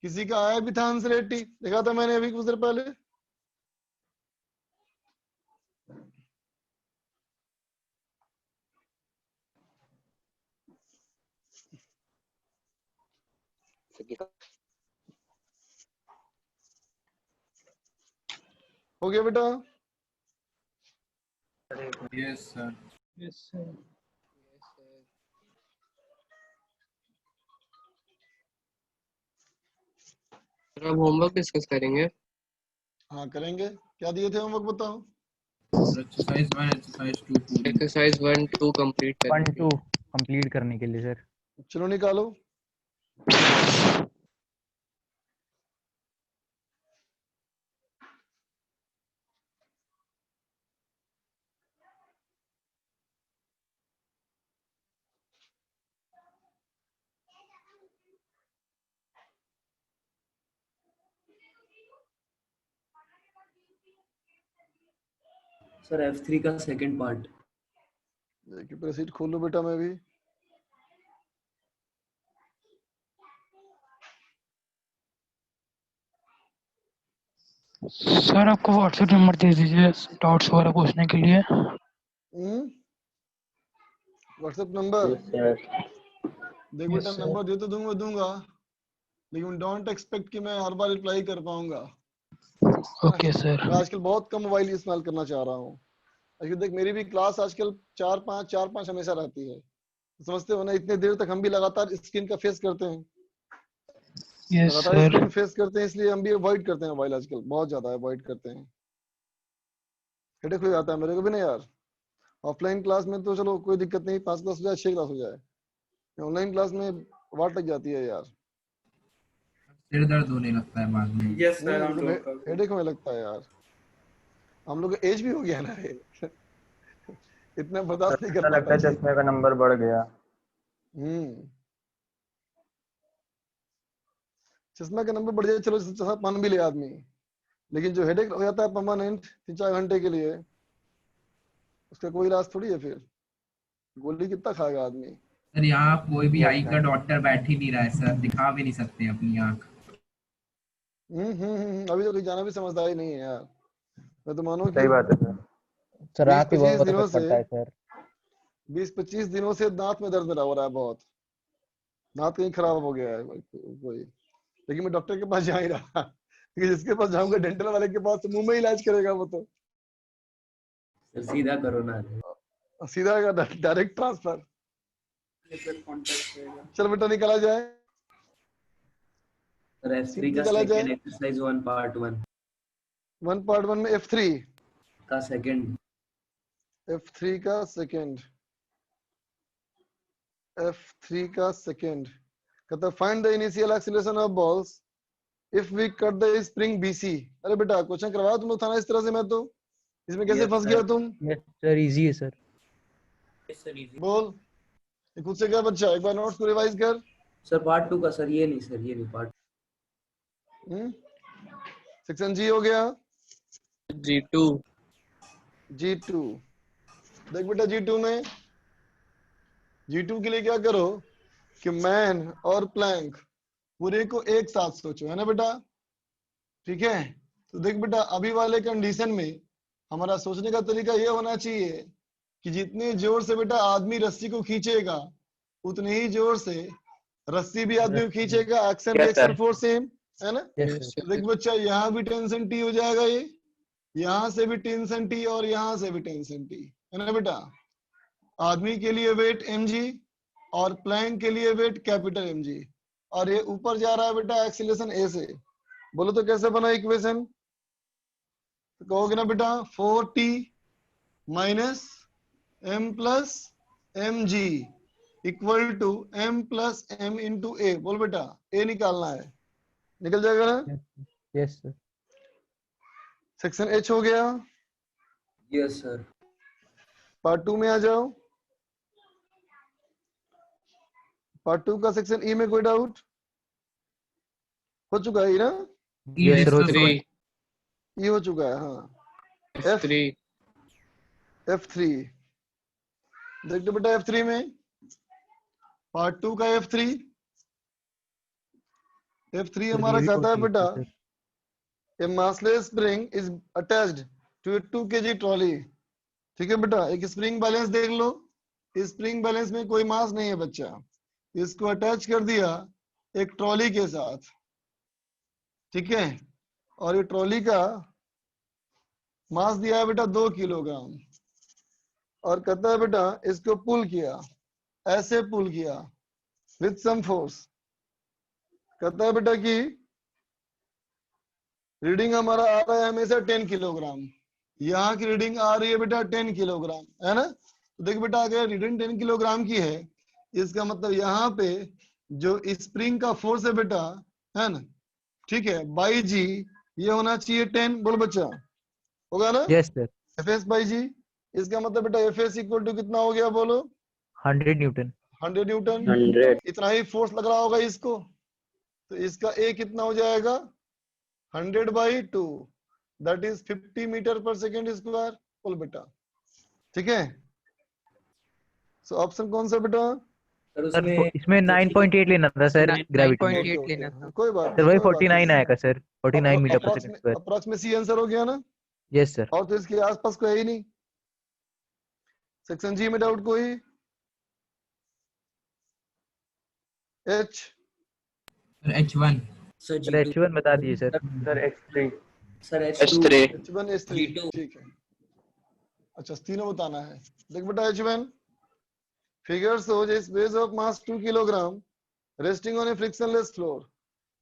किसी का आया भी था आंसर 80, देखा था मैंने अभी कुछ देर पहले। हो गया बेटा? Yes, sir. Yes sir. अब होमवर्क डिस्कस करेंगे। हाँ करेंगे। क्या दिए थे होमवर्क बताओ? Exercise 1, exercise 2 पूरी। एक्सरसाइज 1 2 कंप्लीट 1 करेंगे। 2 कंप्लीट करने के लिए सर। चलो निकालो। सर F3 का सेकंड पार्ट। देखिए पूरा सीट खोल लो बेटा मैं भी। सर आपको व्हाट्सएप नंबर दे दीजिए डाउट्स वगैरह पूछने के लिए। व्हाट्सएप नंबर देख यस बेटा, सर। नंबर दे तो दूंगा, लेकिन डोंट एक्सपेक्ट कि मैं हर बार रिप्लाई कर पाऊंगा, है ना? Okay sir. मैं आजकल बहुत कम मोबाइल इस्तेमाल करना चाह रहा हूँ। क्योंकि देख मेरी भी क्लास आजकल 4-5 हमेशा रहती है, समझते हो ना? इतने देर तक हम भी लगातार स्क्रीन का फेस करते हैं, यस लगातार सर। स्क्रीन फेस करते हैं, इसलिए हम भी अवॉइड करते हैं मोबाइल, आजकल बहुत ज्यादा अवॉइड करते हैं। हेडेक हो जाता है मेरे को भी ना यार। ऑफलाइन क्लास में तो चलो कोई दिक्कत नहीं, 5 क्लास हो जाए 6 क्लास हो जाए, ऑनलाइन क्लास में वाट लग जाती है यार। सिर दर्द होने लगता है बाद में। Yes sir, I'm doing headache होने लगता है यार, हम लोग का एज भी हो गया ना ये। इतना बर्दाश्त नहीं कर ऐसा लगता है पाता। चश्मे का नंबर बढ़ गया। चश्मा का नंबर बढ़ जाए चलो, चश्मा पहन भी ले आदमी, लेकिन जो हेडेक हो जाता है परमानेंट 3-4 घंटे के लिए, उसका कोई इलाज थोड़ी है फिर। गोली कितना खाएगा आदमी? सर यहाँ कोई भी आई का डॉक्टर बैठ ही नहीं रहा है सर, दिखा भी नहीं सकते अपनी आँख। अभी तो कहीं जाना भी समझदारी नहीं है यार। मैं तो मानो कि सही बात है सर। सर रात भी 20-25 बहुत दिनों इफेक्ट से पड़ता है सर। 20-25 दिनों से दांत में दर्द हो रहा है बहुत, दांत कहीं खराब हो गया है कोई, लेकिन मैं डॉक्टर के पास जा ही रहा। क्योंकि जिसके पास जाऊंगा डेंटल वाले के पास, तो मुंह में इलाज करेगा वो तो, सर सीधा करो ना। सीधा डायरेक्ट ट्रांसफर। चल बेटा निकला जाए, सर F3 सीट का निकाला जाए। सेकंड एक्सरसाइज 1 पार्ट 1 1 पार्ट 1 में F3 का सेकंड। F3 का सेकंड, F3 का सेकंड कहता है find the initial acceleration of balls if we cut the spring BC। अरे बेटा क्वेश्चन करवाया तुम लोग था ना इस तरह से, मैं तो इसमें कैसे Yes फंस sir. गया तुम? यस सर, इजी है सर। Yes sir, easy. बोल ये खुद से क्या बच्चा, एक बार नोट्स को रिवाइज कर। सर पार्ट 2 का सर, ये नहीं सर, ये नहीं पार्ट। सेक्शन जी हो गया, G2 G2 देख बेटा, G2 के लिए क्या करो कि मैन और प्लैंक पूरे को एक साथ सोचो, है ना बेटा? ठीक है, तो देख बेटा अभी वाले कंडीशन में हमारा सोचने का तरीका ये होना चाहिए कि जितने जोर से बेटा आदमी रस्सी को खींचेगा, उतने ही जोर से रस्सी भी आदमी को खींचेगा। Action Yes, reaction sir. Force same, है ना? यस तो देख बच्चा यहाँ भी टेंशन T हो जाएगा, ये यहाँ से भी टेंशन T और यहाँ से भी टेंशन T, है ना बेटा? आदमी के लिए वेट mg और प्लैंक के लिए वेट कैपिटल mg, और ये ऊपर जा रहा है बेटा एक्सीलरेशन a से। बोलो तो कैसे बना इक्वेशन? तो कहोगे ना बेटा 4t minus m plus mg equal to m plus m into a। बोल बेटा a निकालना है, निकल जाएगा ना? Yes sir. सेक्शन h हो गया। Yes sir. पार्ट 2 में आ जाओ। पार्ट 2 का सेक्शन ई में कोई डाउट? हो चुका है ना? यस सर, हो F3 ये हो चुका है, हाँ। F3 F3 देख लो बेटा, F3 में पार्ट 2 का F3 हमारा कहता है बेटा a massless spring is attached to a 2 kg trolley. ठीक है बेटा, एक स्प्रिंग बैलेंस देख लो, स्प्रिंग बैलेंस में कोई मास नहीं है बच्चा, इसको अटैच कर दिया एक ट्रॉली के साथ, ठीक है? और ये ट्रॉली का मास दिया है बेटा 2 किलोग्राम, और कहता है बेटा इसको पुल किया, ऐसे पुल किया विथ सम फोर्स। कहता है बेटा कि रीडिंग हमारा आ रहा है हमेशा 10 किलोग्राम, यहाँ की रीडिंग आ रही है बेटा 10 किलोग्राम, है ना? तो देख बेटा अगर रीडिंग 10 किलोग्राम की है, इसका मतलब यहाँ पे जो स्प्रिंग का फोर्स है बेटा, है ना, ठीक है, बाई जी ये होना चाहिए 10। बोलो बच्चा, होगा ना? Yes sir. एफएस बाई जी, इसका मतलब बेटा एफएस इक्वल टू कितना हो गया? बोलो 100 न्यूटन। 100 न्यूटन। 100. इतना ही फोर्स लग रहा होगा इसको, तो इसका ए कितना हो जाएगा? 100/2, दैट इज 50 मीटर पर सेकेंड स्क्वायर। बोल बेटा, ठीक है। सो ऑप्शन कौन सा बेटा? सर सर उसमें इसमें 9.8 लेना था सर, ग्रेविटी में। 9.8 ओके लेना ओके, था। कोई बात सर नहीं, वही कोई बात 49 नहीं। आएगा सर, 49 मीटर पर सेकंड स्क्वायर। अप्रोक्सीमेसी आंसर हो गया ना? Yes sir. और तो इसके आसपास कोई है ही नहीं। सेक्शन जी में डाउट कोई? H? Sir H1 sir sir G2 H1 बता दिए sir. Sir H3। Sir H2 H3 H1 H3, G2 ठीक है। अच्छा तीनों बताना है। देख बेटा H1 figure shows a base of mass 2 kilogram resting on a frictionless floor.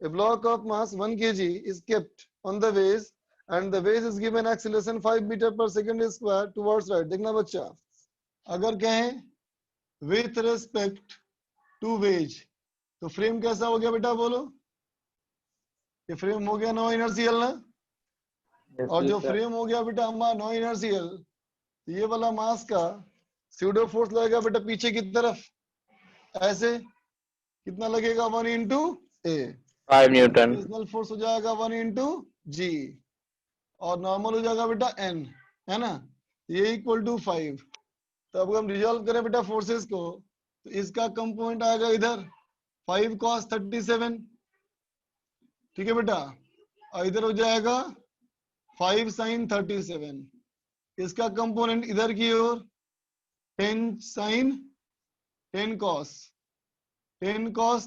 A block of mass 1 kg is kept on the base and the base is given acceleration 5 meter per second square towards right. देखना बच्चा, अगर कहें with respect to veg, तो frame कैसा हो गया बेटा बोलो? ये फ्रेम हो गया नो इनर्शियल ना, और जो फ्रेम हो गया बेटा हमारा नो इनर्शियल, तो ये वाला मास का स्यूडो फोर्स लगेगा बेटा पीछे की तरफ, ऐसे कितना लगेगा 1 इंटू ए, 5 न्यूटन। ग्रेविटेशनल फोर्स हो जाएगा 1 इंटू जी, और नॉर्मल हो जाएगा बेटा एन, है ना, ये इक्वल टू 5। तो अब हम रिजॉल्व करें बेटा फोर्सेस को, तो इसका कंपोनेंट आएगा इधर 5 cos 37, ठीक है बेटा, और इधर हो जाएगा 5 sin 37, इसका कंपोनेंट इधर की ओर 10 sin 10 cos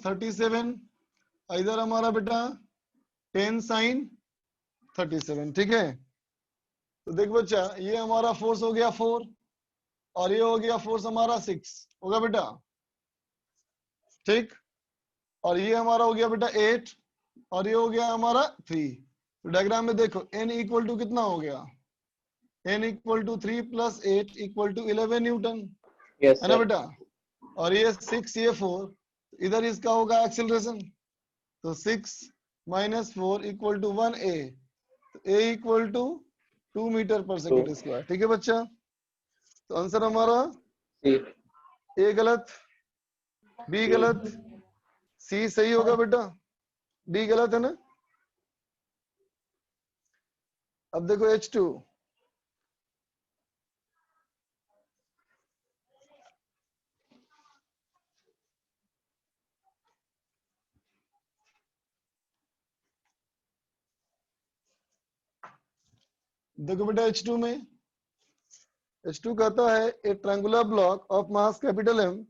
37, इधर हमारा बेटा 10 sin 37, ठीक है। तो देख बच्चा, ये हमारा फोर्स हो गया 4 और ये हो गया फोर्स हमारा 6 होगा बेटा, ठीक, और ये हमारा हो गया बेटा 8 और ये हो गया हमारा 3। तो डायग्राम में देखो n इक्वल टू कितना हो गया, n equal to 3 plus 8 equal to 11 newton, yes है ना सर। बेटा, और ये 6 ये 4, इधर इसका होगा एक्सेलरेशन, तो 6 माइनस 4 इक्वल टू 1a, तो a इक्वल टू 2 मीटर पर सेकेंड स्क्वायर, ठीक है बच्चा। तो आंसर हमारा ए गलत, बी गलत, सी सही होगा बेटा, डी गलत है ना। अब देखो H2, देखो बेटा H2 में, H2 कहता है a triangular block of mass capital M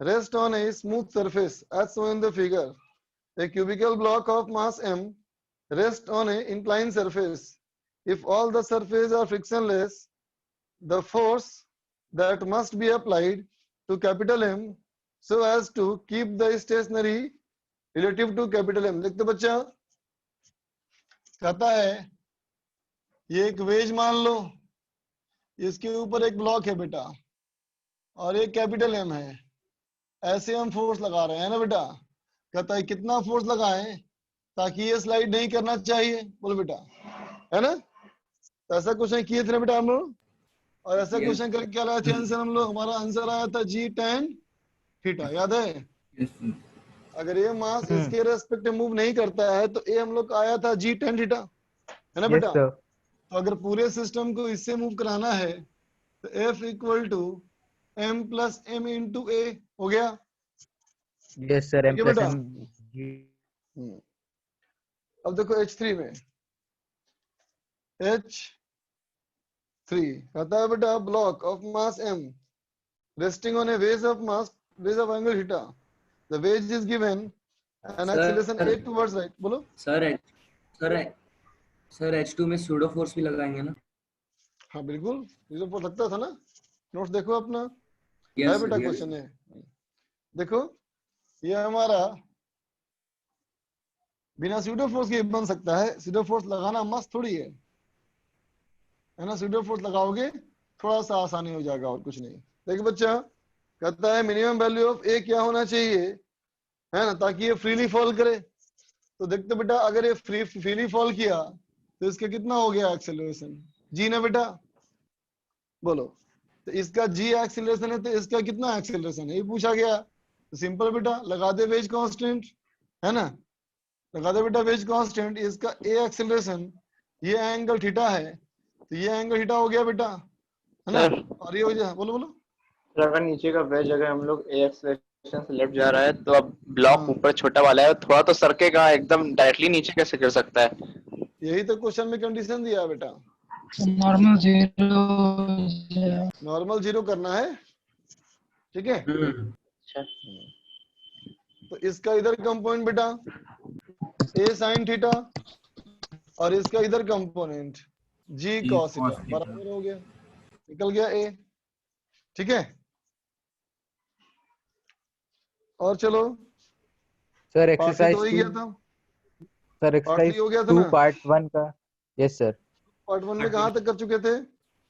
rest on a smooth surface as shown in the figure, a cubical block of mass M rest on a incline surface, if all the surface are frictionless the force that must be applied to capital M so as to keep the stationary relative to capital M। देखते बच्चा, कहता है ये एक veg मान लो, इसके ऊपर एक ब्लॉक है बेटा और एक कैपिटल M है, ऐसे हम फोर्स लगा रहे हैं ना बेटा, कहता है कितना फोर्स लगाएं ताकि ये स्लाइड नहीं करना चाहिए, बोलो बेटा, है ना। तो ऐसा क्वेश्चन किए थे ना बेटा हम लोग, और ऐसा Yes. क्वेश्चन करके क्या लाए थे आंसर हम लोग, हमारा आंसर आया था जी tan थीटा, याद है। Yes, sir. अगर ये मास इसके रेस्पेक्ट में मूव नहीं करता है तो ये हम लोग का आया था जी tan थीटा, है ना यस बेटा। सर। तो अगर पूरे सिस्टम को इससे मूव कराना है तो F equal to m plus m into a हो गया, यस सर, M ठीक है प्लस बेटा। M। अब देखो H3 में, H3 कहता है बेटा block of mass m resting on a base of angle theta, the wedge is given an acceleration 8 towards right, बोलो। सर H2 में सूडो फोर्स भी लगाएंगे ना? हाँ बिल्कुल, ये तो लगता था ना, नोट्स देखो अपना, है यस बेटा क्वेश्चन है, देखो ये हमारा बिना सूडो फोर्स के बन सकता है, सूडो फोर्स लगाना मस्त थोड़ी है ना, सूडो फोर्स लगाओगे थोड़ा सा आसानी हो जाएगा और कुछ नहीं। देखो बच्चा, कहता है मिनिमम वैल्यू ऑफ ए क्या होना चाहिए, है ना, ताकि ये फ्रीली फॉल करे। तो देखते बेटा, अगर ये फ्रीली फॉल किया तो इसका कितना हो गया एक्सेलरेशन, जी ना बेटा, बोलो। तो इसका जी एक्सेलरेशन है तो इसका कितना एक्सेलरेशन है ये पूछा गया, तो सिंपल बेटा लगा दे वेज कांस्टेंट, है ना, लगा दे बेटा वेज कांस्टेंट, इसका ए एक्सेलरेशन, ये एंगल थीटा है तो ये एंगल थीटा हो गया बेटा, है ना। सर और ये हो जाए, बोलो बोलो। अगर नीचे का वेज अगर हम लोग ए एक्सेलरेशन से लेफ्ट जा रहा है तो अब ब्लॉक हाँ, ऊपर छोटा वाला है, थोड़ा तो सरकेगा, एकदम डायरेक्टली नीचे कैसे गिर सकता है? यही तो क्वेश्चन में कंडीशन दिया है बेटा, नॉर्मल 0 नॉर्मल 0 करना है, ठीक है। अच्छा तो इसका इधर कंपोनेंट बेटा ए साइन थीटा, और इसका इधर कंपोनेंट जी G cos cos theta, theta। बराबर हो गया, निकल गया ए, ठीक है। और चलो, सर पार्टली एक्सरसाइज तो हो ही 2, गया था, सर पार्टली एक्सरसाइज हो गया था 2 ना। पार्ट 1 का। Yes sir. पार्ट 1 में कहाँ तक कर चुके थे?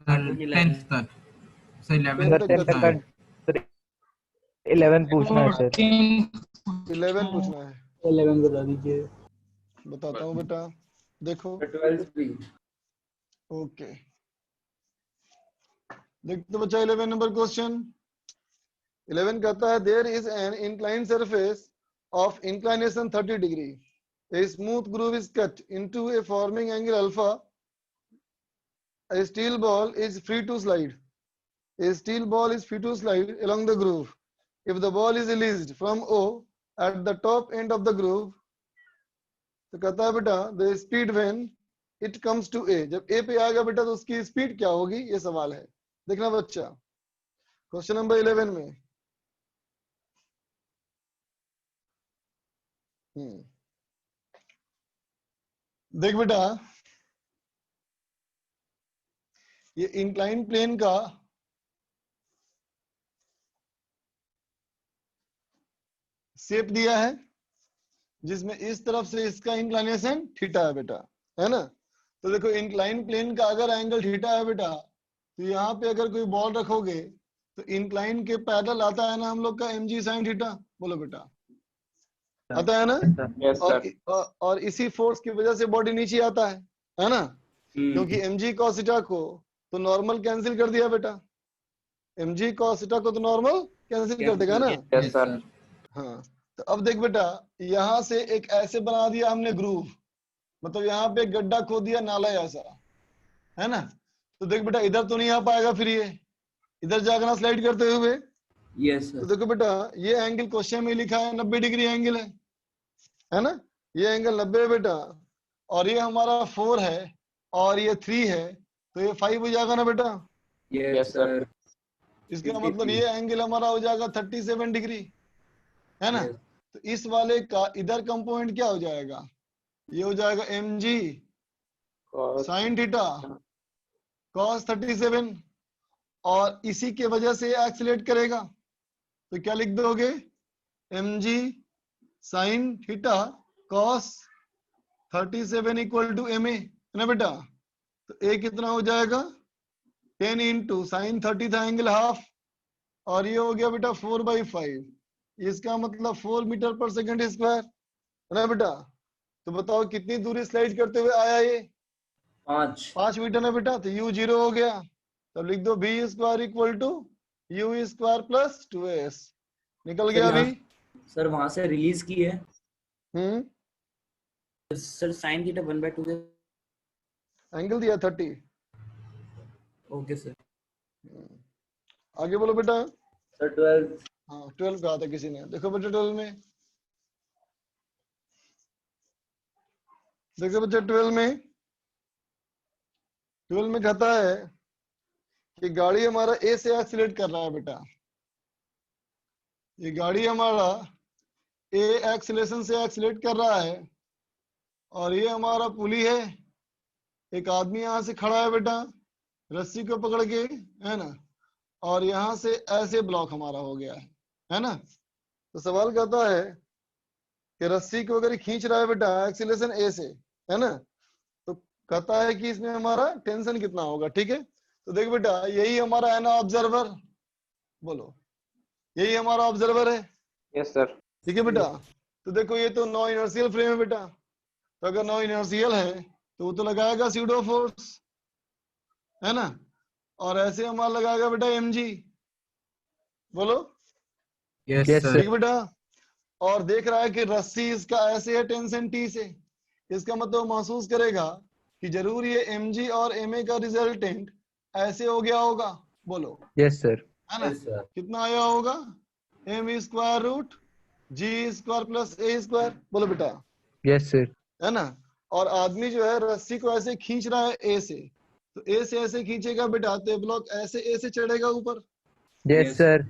सर 10th तक, सर 11th सर तक 10 कर तक का, चुके सर 11 पूछना है सर। 11 पूछना है, 11 बता दीजिए। बताता हूँ बेटा, देखो 12 भी। ओके, देखते बच्चा 11 नंबर क्वेश्चन। 11 कहता है there is an incline surface of inclination 30 degree, a smooth groove is cut into a forming angle alpha, a steel ball is free to slide, a steel ball is free to slide along the groove, if the ball is released from O at the top end of the groove, तो कहता है बेटा the speed when it comes to A, जब A पे आएगा बेटा तो उसकी स्पीड क्या होगी, ये सवाल है। देखना बच्चा क्वेश्चन नंबर 11 में, देख बेटा ये इंक्लाइन प्लेन का शेप दिया है, जिसमें इस तरफ से इसका इंक्लाइनेशन थीटा है बेटा, है ना। तो देखो इंक्लाइन प्लेन का अगर एंगल थीटा है बेटा, तो यहाँ पे अगर कोई बॉल रखोगे तो इंक्लाइन के पैरेलल आता है ना हम लोग का mg sin थीटा, बोलो बेटा आता है ना। Yes sir. और इसी फोर्स की वजह से बॉडी नीचे आता है ना, क्योंकि mg cos थीटा को तो नॉर्मल कैंसिल कर दिया बेटा, mg cos थीटा को तो नॉर्मल कैंसिल कर देगा ना। Yes sir. हाँ, तो अब देख बेटा यहाँ से एक ऐसे बना दिया हमने ग्रूव, मतलब यहाँ पे एक गड्ढा खोद दिया नाला ऐसा, है ना। तो देख बेटा इधर तो नहीं आ पाएगा, फिर ये इधर जाकर ना स्लाइड करते हुए। यस तो सर। देखो बेटा ये एंगल क्वेश्चन में लिखा है 90 डिग्री एंगल है ना, ये एंगल 90 है बेटा, और ये हमारा 4 है और ये 3 है, तो ये 5 हो जाएगा ना बेटा। Yes sir. इसका मतलब ये एंगल हमारा हो जाएगा 37 डिग्री, है ना। Yes. तो इस वाले का इधर कंपोनेंट क्या हो जाएगा, ये हो जाएगा mg sin थीटा cos 37, और इसी के वजह से एक्सीलरेट करेगा, तो क्या लिख दोगे mg sin theta cos 37 equal to ma, है ना बेटा। तो a कितना हो जाएगा 10 इंटू साइन 30 था एंगल हाफ, और ये हो गया बेटा 4/5, इसका मतलब 4 मीटर पर सेकंड स्क्वायर, है ना बेटा। तो बताओ कितनी दूरी स्लाइड करते हुए आया ये, 5 मीटर ना बेटा, तो u 0 हो गया, तब लिख दो b square equal to u square plus 2s, निकल गया अभी। सर वहां से रिलीज की है हम्म, सर साइन थीटा 1/2 के। एंगल दिया 30। Okay sir. आगे बोलो बेटा। सर 12। हाँ 12 कहा था किसी ने, देखो बेटा 12 में, देखो बच्चा 12 में कहता है कि गाड़ी हमारा ए से एक्सीलरेट कर रहा है बेटा, ये गाड़ी हमारा ए एक्सीलरेशन से एक्सीलरेट कर रहा है, और ये हमारा पुली है, एक आदमी यहाँ से खड़ा है बेटा रस्सी को पकड़ के, है ना, और यहाँ से ऐसे ब्लॉक हमारा हो गया है ना। तो सवाल कहता है कि रस्सी को अगर खींच रहा है बेटा एक्सीलरेशन ए से, है ना, तो कहता है कि इसमें हमारा टेंशन कितना होगा, ठीक है। तो देख बेटा यही हमारा है ना ऑब्जर्वर, बोलो यही हमारा ऑब्जर्वर है, यस सर। ठीक है बेटा। तो देखो ये तो नॉन इनर्शियल फ्रेम है बेटा, तो अगर नॉन इनर्शियल है तो वो तो लगाएगा स्यूडो फोर्स, है ना, और ऐसे हमारा लगाएगा बेटा mg, बोलो यस Yes, सर। ठीक बेटा। और देख रहा है कि रस्सी इसका ऐसे है टेंशन टी से, इसका मतलब महसूस करेगा कि जरूर ये mg और ma का रिजल्टेंट ऐसे हो गया होगा, बोलो, यस सर। है ना? Yes, sir. कितना आया होगा? m square root g square plus a square, बोलो बेटा, यस सर। है ना? और आदमी जो है रस्सी को ऐसे खींच रहा है ए से, तो ए से ऐसे खींचेगा बेटा तो ब्लॉक ऐसे ए से चढ़ेगा ऊपर। Yes Yes. सर।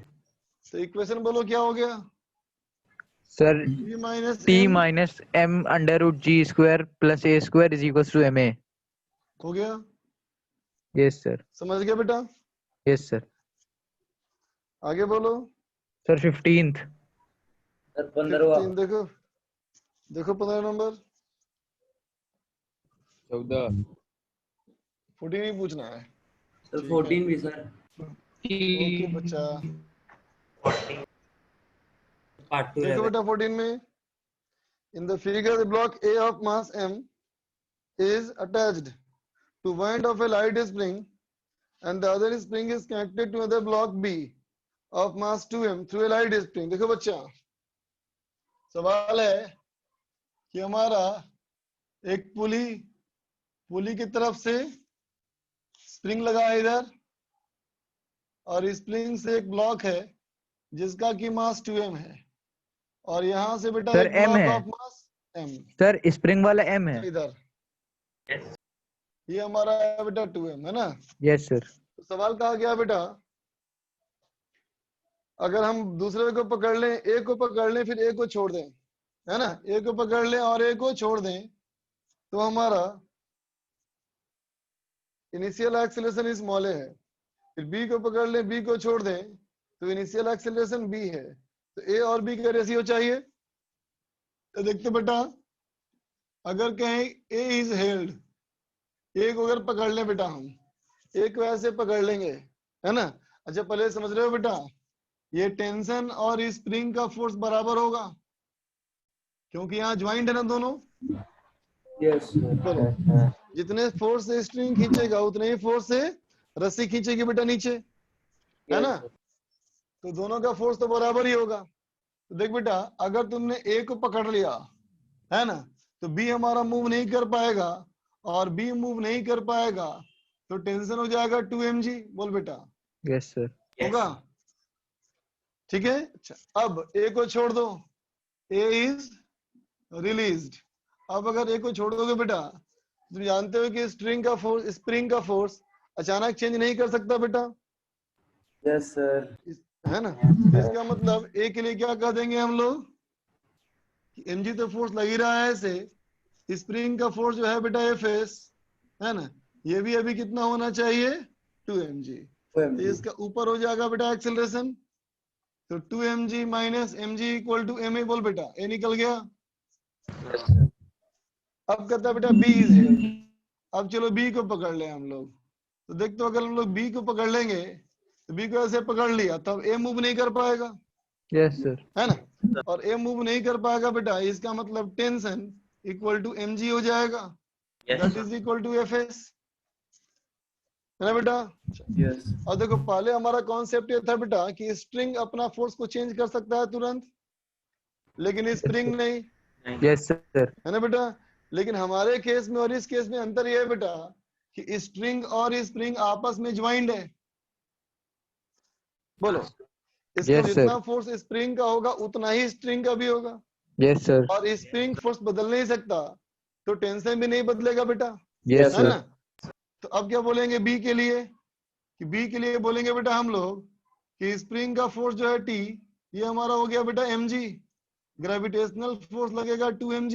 तो इक्वेशन बोलो क्या हो गया? Sir t minus t m minus m under root G square plus A square is equal to ma। हो गया, यस सर। समझ गया बेटा? Yes sir. आगे बोलो। Sir 15th। Sir, 15वां। 15 देखो, देखो 15 नंबर, 14 14 ही पूछना है। Sir, ठीक है। 14 भी sir। ओके बच्चा, Part 2 देखो रहेगा। बेटा 14 में, in the figure the block A of mass m is attached to one end of a light spring and the other spring is connected to another block B of mass 2m through a light spring। देखो बच्चा, सवाल है कि हमारा एक पुली की तरफ से स्प्रिंग लगा है इधर, और स्प्रिंग से एक ब्लॉक है जिसका की मास 2m है, और यहाँ से बेटा सर एक m ब्लॉक है। Of mass m sir spring वाला m है। इधर, ये हमारा है बेटा 2m, है ना? Yes sir. तो सवाल कहा गया बेटा, अगर हम दूसरे को पकड़ लें, ए को पकड़ लें फिर ए को छोड़ दें, है ना? ए को पकड़ लें और ए को छोड़ दें, तो हमारा इनिशियल एक्सेलरेशन स्मॉल है। फिर बी को पकड़ लें, बी को छोड़ दें, तो इनिशियल एक्सेलरेशन बी है। तो ए और बी का रेशियो चाहिए। तो देखते बेटा, अगर कहें ए इज हेल्ड, ए को अगर पकड़ लें बेटा, हम ए को ऐसे पकड़ लेंगे, है ना? अच्छा पहले समझ रहे हो बेटा, ये टेंशन और स्प्रिंग का फोर्स बराबर होगा, क्योंकि यहाँ ज्वाइंट है ना दोनों। Yes, sir. बोलो, जितने फोर्स से स्ट्रिंग खींचेगा उतने ही फोर्स से रस्सी खींचेगी बेटा नीचे, है Yes, ना? sir. तो दोनों का फोर्स तो बराबर ही होगा। तो देख बेटा, अगर तुमने ए को पकड़ लिया, है ना, तो बी हमारा मूव नहीं कर पाएगा, और बी मूव नहीं कर पाएगा तो टेंशन हो जाएगा 2mg। बोल बेटा, यस सर। होगा? ठीक है। अच्छा, अब ए को छोड़ दो, ए इज रिलीज्ड। अब अगर ए को छोड़ दोगे बेटा, तुम जानते हो कि स्प्रिंग का फोर्स अचानक चेंज नहीं कर सकता बेटा, Yes, sir. है ना? तो इसका मतलब ए के लिए क्या कह देंगे हम लोग कि mg तो फोर्स लग ही रहा है ऐसे, स्प्रिंग का फोर्स जो है बेटा एफएस, है ना, ये भी अभी कितना होना चाहिए? 2mg। तो इसका ऊपर हो जाएगा बेटा एक्सेलरेशन, तो 2mg minus mg equal to ma। बोल बेटा, ए निकल गया। अब कहता है बेटा बी इज हेल्ड। अब चलो बी को पकड़ ले हम लोग, तो देखते हो अगर हम लोग बी को पकड़ लेंगे, तो बी को ऐसे पकड़ लिया, तब ए मूव नहीं कर पाएगा, यस सर। है ना? और ए मूव नहीं कर पाएगा बेटा, इसका मतलब टेंशन इक्वल टू mg हो जाएगा, that is equal to fs, है ना बेटा? Yes. और देखो पहले हमारा कॉन्सेप्ट ये था बेटा कि स्ट्रिंग अपना फोर्स को चेंज कर सकता है तुरंत, लेकिन स्प्रिंग नहीं, यस सर। है ना बेटा? लेकिन हमारे केस में और इस केस में अंतर यह है बेटा कि स्ट्रिंग और स्प्रिंग आपस में ज्वाइंट है। बोलो, इसका Yes, जितना sir. फोर्स स्प्रिंग का होगा उतना ही स्ट्रिंग का भी होगा, यस सर। और स्प्रिंग फोर्स बदल नहीं सकता, तो टेंशन भी नहीं बदलेगा बेटा, यस है सर। ना? तो अब क्या बोलेंगे बी के लिए, कि बी के लिए बोलेंगे बेटा हम लोग कि स्प्रिंग का फोर्स जो है टी, ये हमारा हो गया बेटा mg, ग्रेविटेशनल फोर्स लगेगा 2mg,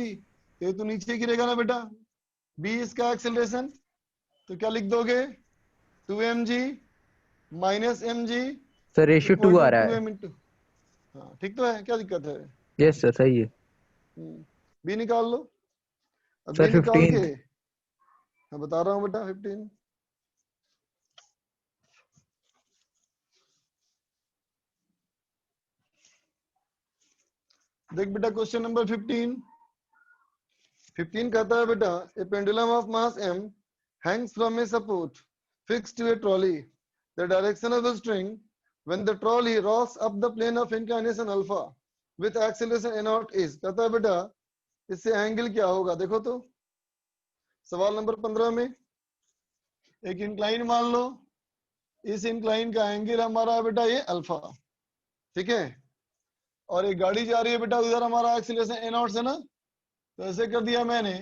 ये तो नीचे गिरेगा ना बेटा, बी इसका एक्सेलरेशन, तो क्या लिख दोगे? 2mg minus mg sir ratio 2 आ रहा है। 2m इंटू, हाँ ठीक तो है, क्या दिक्कत है? यस सर सही है। बी निकाल लो। अब सर, बी निकाल 15 के मैं बता रहा हूँ बेटा 15। देख बेटा क्वेश्चन नंबर 15 कहता है बेटा, a pendulum of mass m hangs from a support fixed to a trolley, the direction of the string when the trolley rocks up the plane of inclination alpha with acceleration a naught is। कहता है बेटा इससे angle क्या होगा? देखो तो सवाल number 15 में एक इंक्लाइन मान लो, इस इंक्लाइन का एंगल हमारा है बेटा ये अल्फा, ठीक है। और एक गाड़ी जा रही है बेटा, उधर हमारा एक्सीलरेशन ए नॉट से ना, तो ऐसे कर दिया मैंने,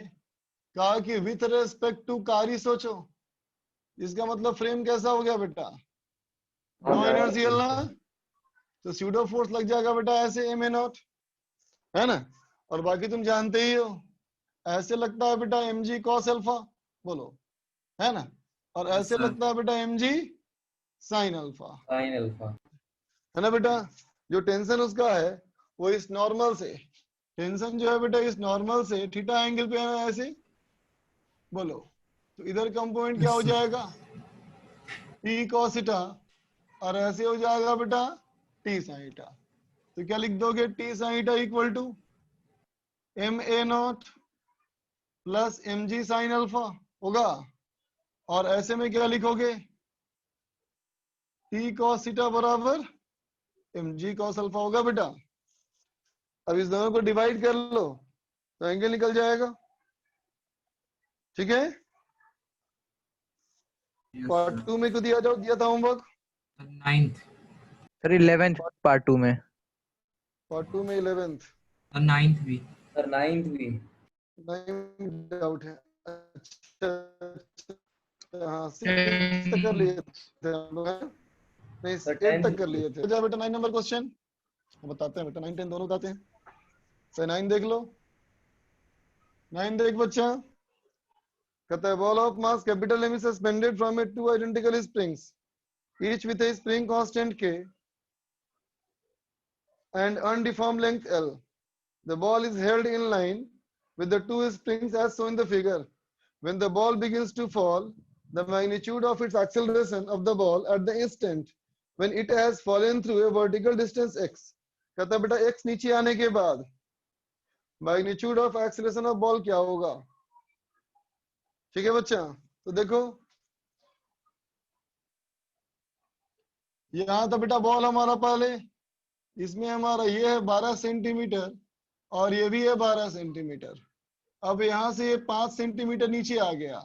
कहा कि विथ रेस्पेक्ट टू कार ही सोचो। इसका मतलब फ्रेम कैसा हो गया बेटा, नो इनर्शियल ना, तो स्यूडो फोर्स लग जाएगा बेटा ऐसे एम ए नॉट, है ना। और बाकी तुम जानते ही हो, ऐसे लगता है बेटा एम जी कॉस अल्फा, बोलो, है ना। और ऐसे लगता है बेटा एम जी साइन अल्फा, है ना बेटा। जो टेंशन उसका है वो इस नॉर्मल से, टेंशन जो है बेटा इस नॉर्मल से थीटा एंगल पे है ऐसे, बोलो। तो इधर कंपोनेंट क्या हो जाएगा, टी कॉस थीटा, और ऐसे हो जाएगा बेटा टी साइन थीटा। तो क्या लिख दोगे, T sine theta equal to M A not plus M G sine alpha होगा। और ऐसे में क्या लिखोगे, टी कॉस थीटा बराबर एम जी कॉस अल्फा होगा बेटा। अब इस दोनों को डिवाइड कर लो तो एंगल निकल जाएगा, ठीक है। पार्ट 2 में क्यों दिया था homework, 9th sir 11th part 2 में। पार्ट 2 में 11th और 9th भी। सर 9th भी। 9 डाउट है, अच्छा हाँ 6 तक कर लिए थे हम लोग, हैं? नहीं 8 तक कर लिए थे। जा बेटा 9 नंबर क्वेश्चन बताते हैं बेटा, 9 10 दोनों बताते हैं। तो 9 देख लो, 9 देख बच्चा, कहता है ball of mass capital M is suspended from A two identical springs each with a spring constant K and undeformed length L. The ball is held in line with the two springs as shown in the figure. When the ball begins to fall, the magnitude of its acceleration of the ball at the instant when it has fallen through a vertical distance x. कहता बेटा x नीचे आने के बाद magnitude of acceleration of ball क्या होगा, ठीक है बच्चा। तो देखो यहाँ तो बेटा बॉल हमारा पहले, इसमें हमारा ये है 12 सेंटीमीटर और ये भी है 12 सेंटीमीटर। अब यहाँ से ये 5 सेंटीमीटर नीचे आ गया,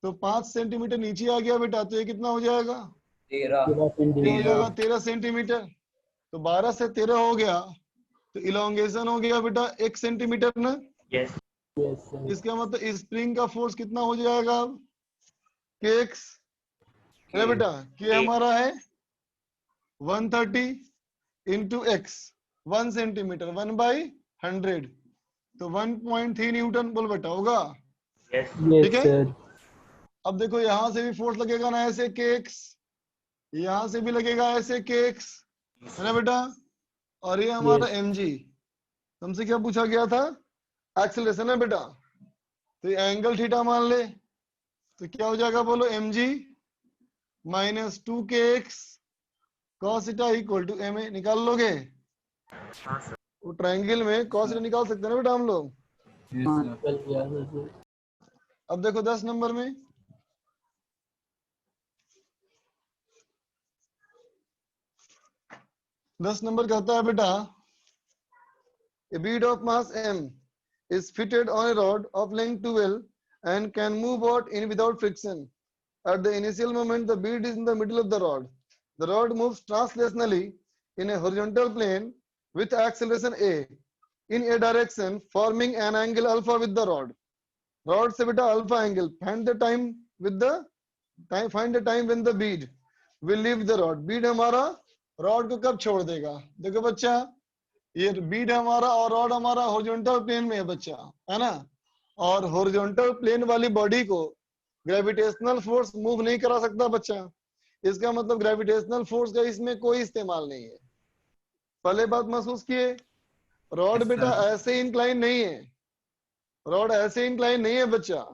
तो 5 सेंटीमीटर नीचे आ गया बेटा, तो ये कितना हो जाएगा, 13 सेंटीमीटर। तो 12 से 13 हो गया, तो इलोंगेशन हो गया बेटा 1 सेंटीमीटर ना। इसका मतलब स्प्रिंग का फोर्स कितना हो जाएगा अब, kx है बेटा, के हमारा है 130 इंटू एक्स, 1 सेंटीमीटर 1/100, तो 1.3 न्यूटन बोल बेटा होगा, ठीक है। अब देखो यहाँ से भी फोर्स लगेगा ना ऐसे kx, यहाँ से भी लगेगा ऐसे kx, है ना बेटा। और ये हमारा mg, हमसे क्या पूछा गया था, एक्सेलरेशन है बेटा। तो ये एंगल थीटा मान ले, तो क्या हो जाएगा बोलो, mg minus 2kx cos theta equal to ma, निकाल लोगे। वो ट्रायंगल में cos थीटा निकाल सकते हैं ना बेटा हम लोग। अब देखो 10 नंबर में, दस नंबर कहता है बेटा, a bead of mass m is fitted on a rod of length 12 and can move out in without friction. At the initial moment, the bead is in the middle of the rod. The rod moves translationally in a horizontal plane with acceleration a in a direction, forming an angle alpha with the rod. Rod से बेटा alpha angle. Find the time when the bead will leave the rod. Bead हमारा rod को कब छोड़ देगा, देखो बच्चा, ये बीड हमारा और रॉड हमारा हॉरिजॉन्टल प्लेन में है बच्चा, है ना। और हॉरिजॉन्टल प्लेन वाली बॉडी को ग्रेविटेशनल फोर्स मूव नहीं करा सकता बच्चा। इसका मतलब ग्रेविटेशनल फोर्स का इसमें कोई इस्तेमाल नहीं है। पहले बात महसूस किए, रॉड बेटा ऐसे इंक्लाइन नहीं है, रॉड ऐसे इंक्लाइन नहीं है बच्चा,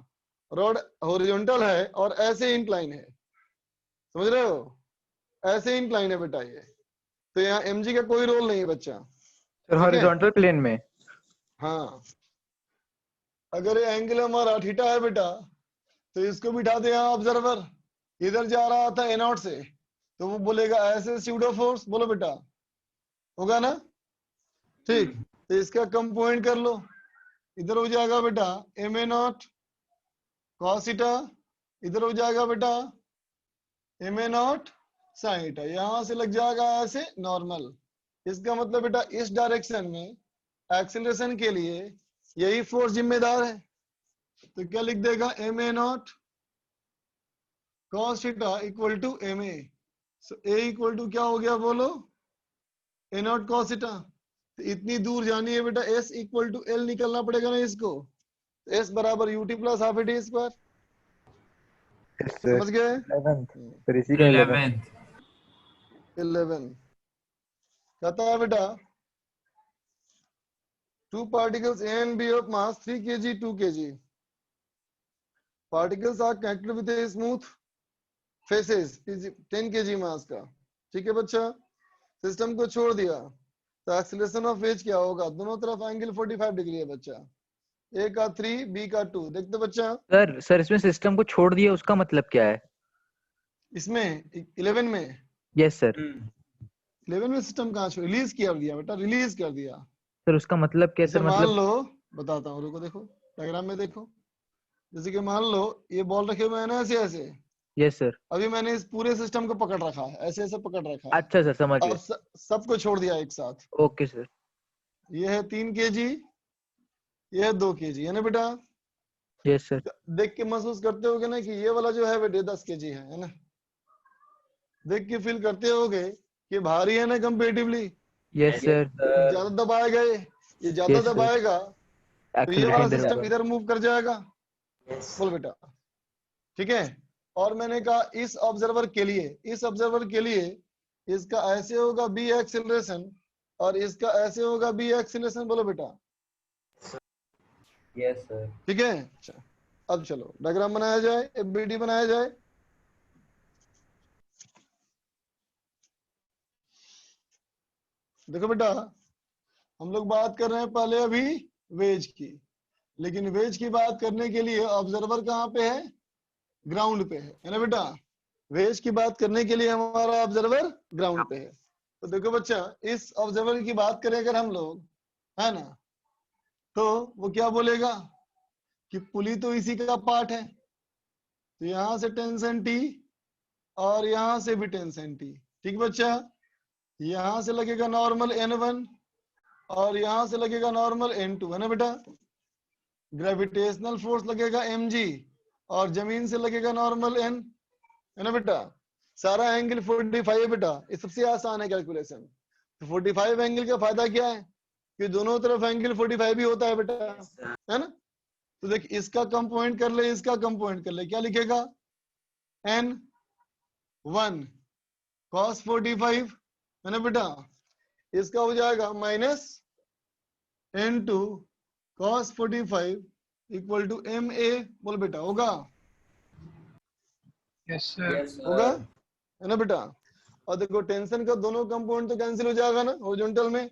रॉड हॉरिजॉन्टल है और ऐसे इंक्लाइन है, समझ रहे हो, ऐसे इंक्लाइन है बेटा ये। तो यहाँ mg का कोई रोल नहीं है बच्चा, सर हॉरिजॉन्टल प्लेन में। हाँ, अगर ये एंगल हमारा थीटा है बेटा, तो इसको बिठा दे यहाँ ऑब्जर्वर, इधर जा रहा था ए नॉट से, तो वो बोलेगा ऐसे स्यूडो फोर्स, बोलो बेटा, होगा ना, ठीक। तो इसका कंपोनेंट कर लो, इधर हो जाएगा बेटा M A not cos theta, इधर हो जाएगा बेटा एम ए नॉट 60 है, यहां से लग जाएगा ऐसे नॉर्मल। इसका मतलब बेटा इस डायरेक्शन में एक्सीलरेशन के लिए यही फोर्स जिम्मेदार है। तो क्या लिख देगा, M A not cos theta equal to M A. So A equal to क्या हो गया बोलो, ए नॉट कॉस थीटा। तो इतनी दूर जानी है बेटा, एस इक्वल टू एल निकलना पड़ेगा ना इसको। एस बराबर UT plus half A T square. समझ गए? 11th फिर इसी का 11th 11 कहता है बेटा two particles A and B of mass 3 kg 2 kg particles are connected with a smooth faces 10 kg mass का। ठीक है बच्चा, सिस्टम को छोड़ दिया तो एक्सीलरेशन ऑफ वेज क्या होगा, दोनों तरफ एंगल 45 डिग्री है बच्चा, ए का 3 बी का 2। देखते बच्चा, सर इसमें सिस्टम को छोड़ दिया उसका मतलब क्या है? इसमें 11 में, यस सर। 11 में सिस्टम कहाँ छोड़, रिलीज कर दिया बेटा, रिलीज कर दिया। सर उसका मतलब क्या है जैसे सर? मान मतलब लो, बताता हूँ रुको, देखो डायग्राम में देखो, जैसे कि मान लो ये बॉल रखे हुए हैं ना ऐसे ऐसे, यस सर। अभी मैंने इस पूरे सिस्टम को पकड़ रखा है, ऐसे ऐसे पकड़ रखा है। अच्छा सर समझ अब गए। सबको छोड़ दिया एक साथ। Okay sir. ये है 3 kg, ये है 2 kg, है ना बेटा? Yes sir. देख के महसूस करते होगे ना कि ये वाला जो है बेटे 10 kg है ना? देख के फील करते होगे कि भारी है ना कंपेरेटिवली, यस सर। ज्यादा दबाएगा ये ज्यादा Yes, sir. दबाएगा तो ये वाला एक्सीलरेशन सिस्टम इधर मूव कर जाएगा। बोल बेटा, ठीक है। और मैंने कहा इस ऑब्जर्वर के लिए इसका ऐसे होगा बी एक्सीलरेशन और इसका ऐसे होगा बी एक्सीलरेशन। बोलो बेटा, यस सर। ठीक है। अच्छा, अब चलो डायग्राम बनाया जाए, एफबीडी बनाया जाए। देखो बेटा, हम लोग बात कर रहे हैं पहले अभी वेज की, लेकिन वेज की बात करने के लिए ऑब्जर्वर कहाँ पे है, ग्राउंड पे है ना बेटा? वेज की बात करने के लिए हमारा ऑब्जर्वर ग्राउंड पे है। तो देखो बच्चा, इस ऑब्जर्वर की बात करें अगर हम लोग, है ना, तो वो क्या बोलेगा कि पुली तो इसी का पार्ट है, तो यहां से टेंशन टी और यहां से भी टेंशन टी। ठीक बच्चा, यहां से लगेगा नॉर्मल N1 और यहां से लगेगा नॉर्मल N2, है ना बेटा? ग्रेविटेशनल फोर्स लगेगा mg और जमीन से लगेगा नॉर्मल n, है ना बेटा? सारा एंगल 45 है बेटा, ये सबसे आसान है कैलकुलेशन। तो 45 एंगल का फायदा क्या है कि दोनों तरफ एंगल 45 भी होता है बेटा, है ना? तो देख, इसका कंपोनेंट कर ले, इसका कंपोनेंट कर ले, क्या लिखेगा, n1 cos 45, है ना बेटा? इसका हो जाएगा minus n2 cos 45 equal to ma। बोल बेटा, होगा? Yes sir. होगा, है ना बेटा? और देखो टेंशन का दोनों कंपोनेंट तो कैंसिल हो जाएगा ना हॉरिजॉन्टल में।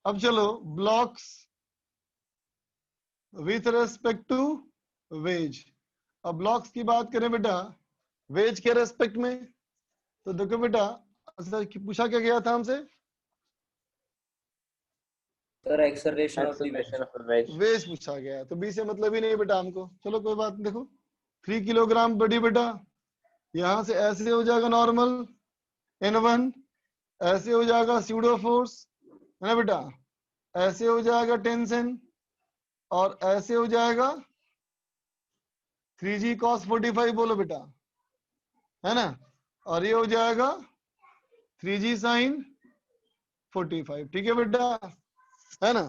अब चलो blocks with respect to wedge. अब ब्लॉक्स की बात करें बेटा वेज के रेस्पेक्ट में, तो देखो बेटा, अच्छा पूछा क्या गया था हमसे, sir acceleration of the Acceleration of a wedge. Wedge पूछा गया है, तो बी से मतलब ही नहीं बेटा हमको। चलो कोई बात नहीं। देखो 3 किलोग्राम बड़ी बेटा, यहां से ऐसे हो जाएगा नॉर्मल N1, ऐसे हो जाएगा स्यूडो फोर्स, है ना बेटा? ऐसे हो जाएगा टेंशन और ऐसे हो जाएगा 3g cos 45। बोलो बेटा, है ना? और ये हो जाएगा 3g sin 45। ठीक है बेटा, है ना?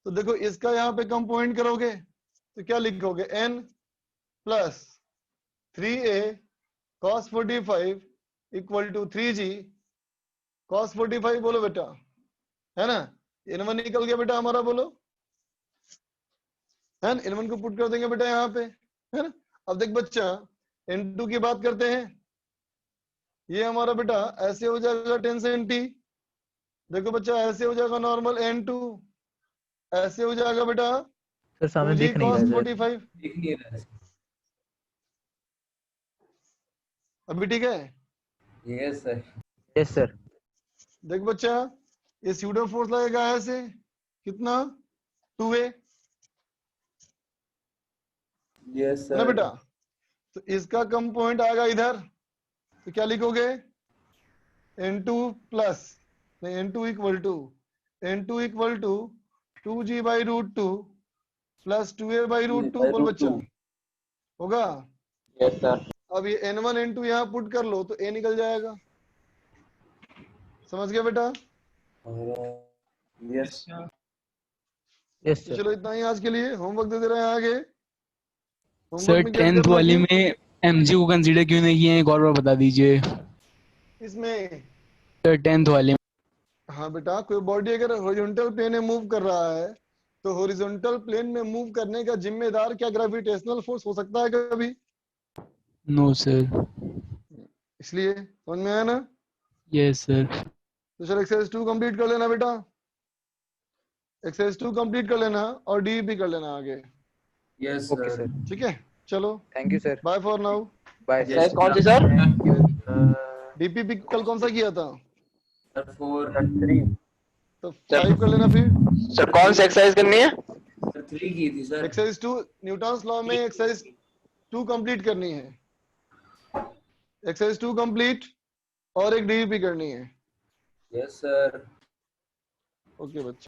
तो देखो इसका यहाँ पे कंपोनेंट करोगे तो क्या लिखोगे, n plus 3a cos 45 equal to 3g cos 45। बोलो बेटा, है ना? N1 निकल गया बेटा हमारा, बोलो, है ना? N1 को पुट कर देंगे बेटा यहाँ पे, है ना? अब देख बच्चा, N2 की बात करते हैं, ये हमारा बेटा ऐसे हो जाएगा टेंशन टी। देखो बच्चा, ऐसे हो जाएगा नॉर्मल N2, ऐसे हो जाएगा बेटा सर सामने 2g दिख नहीं cos रहा है 45। दिख नहीं रहा है। अभी ठीक है? Yes sir. Yes sir. देख बच्चा, ये स्यूडो फोर्स लगेगा ऐसे, कितना, 2a, यस है ना सर। बेटा? तो इसका कंपोनेंट आएगा इधर, तो क्या लिखोगे, n2 प्लस नहीं n2 equal to 2g by root 2 plus 2a by root 2 बोल बच्चा, होगा। Yes sir. अब ये n1 n2 यहाँ पुट कर लो तो a निकल जाएगा। समझ गया बेटा? यस यस तो सर। चलो इतना ही आज के लिए, होमवर्क दे दे रहे हैं आगे। सर होमवर्क में क्या 10th करना वाले फिर? में एमजी को कंसीडर क्यों नहीं किए हैं, एक और बार बता दीजिए। इसमें सर 10th वाले में। हाँ बेटा, कोई बॉडी अगर हॉरिजॉन्टल प्लेन में मूव कर रहा है तो हॉरिजॉन्टल प्लेन में मूव करने का जिम्मेदार क्या ग्रेविटेशनल फोर्स हो सकता है कभी? No sir. इसलिए समझ में आया ना? Yes sir. तो चलो एक्सरसाइज 2 कंप्लीट कर लेना बेटा, एक्सरसाइज 2 कंप्लीट कर लेना और डी भी कर लेना आगे। Yes okay sir. सर। ठीक है, चलो thank you sir. Bye for now. Bye sir sir. कौन सी सर? Thank you. डीपीपी कल कौन सा किया था? सर 4 तो 5 कर लेना फिर। सर कौन सी एक्सरसाइज करनी है? सर 3 की थी सर। एक्सरसाइज 2 न्यूटन्स लॉ में एक्सरसाइज 2 कंप्लीट करनी है, एक्सरसाइज 2 कंप्लीट और एक डीपी करनी है। Yes sir. ओके बच्चे।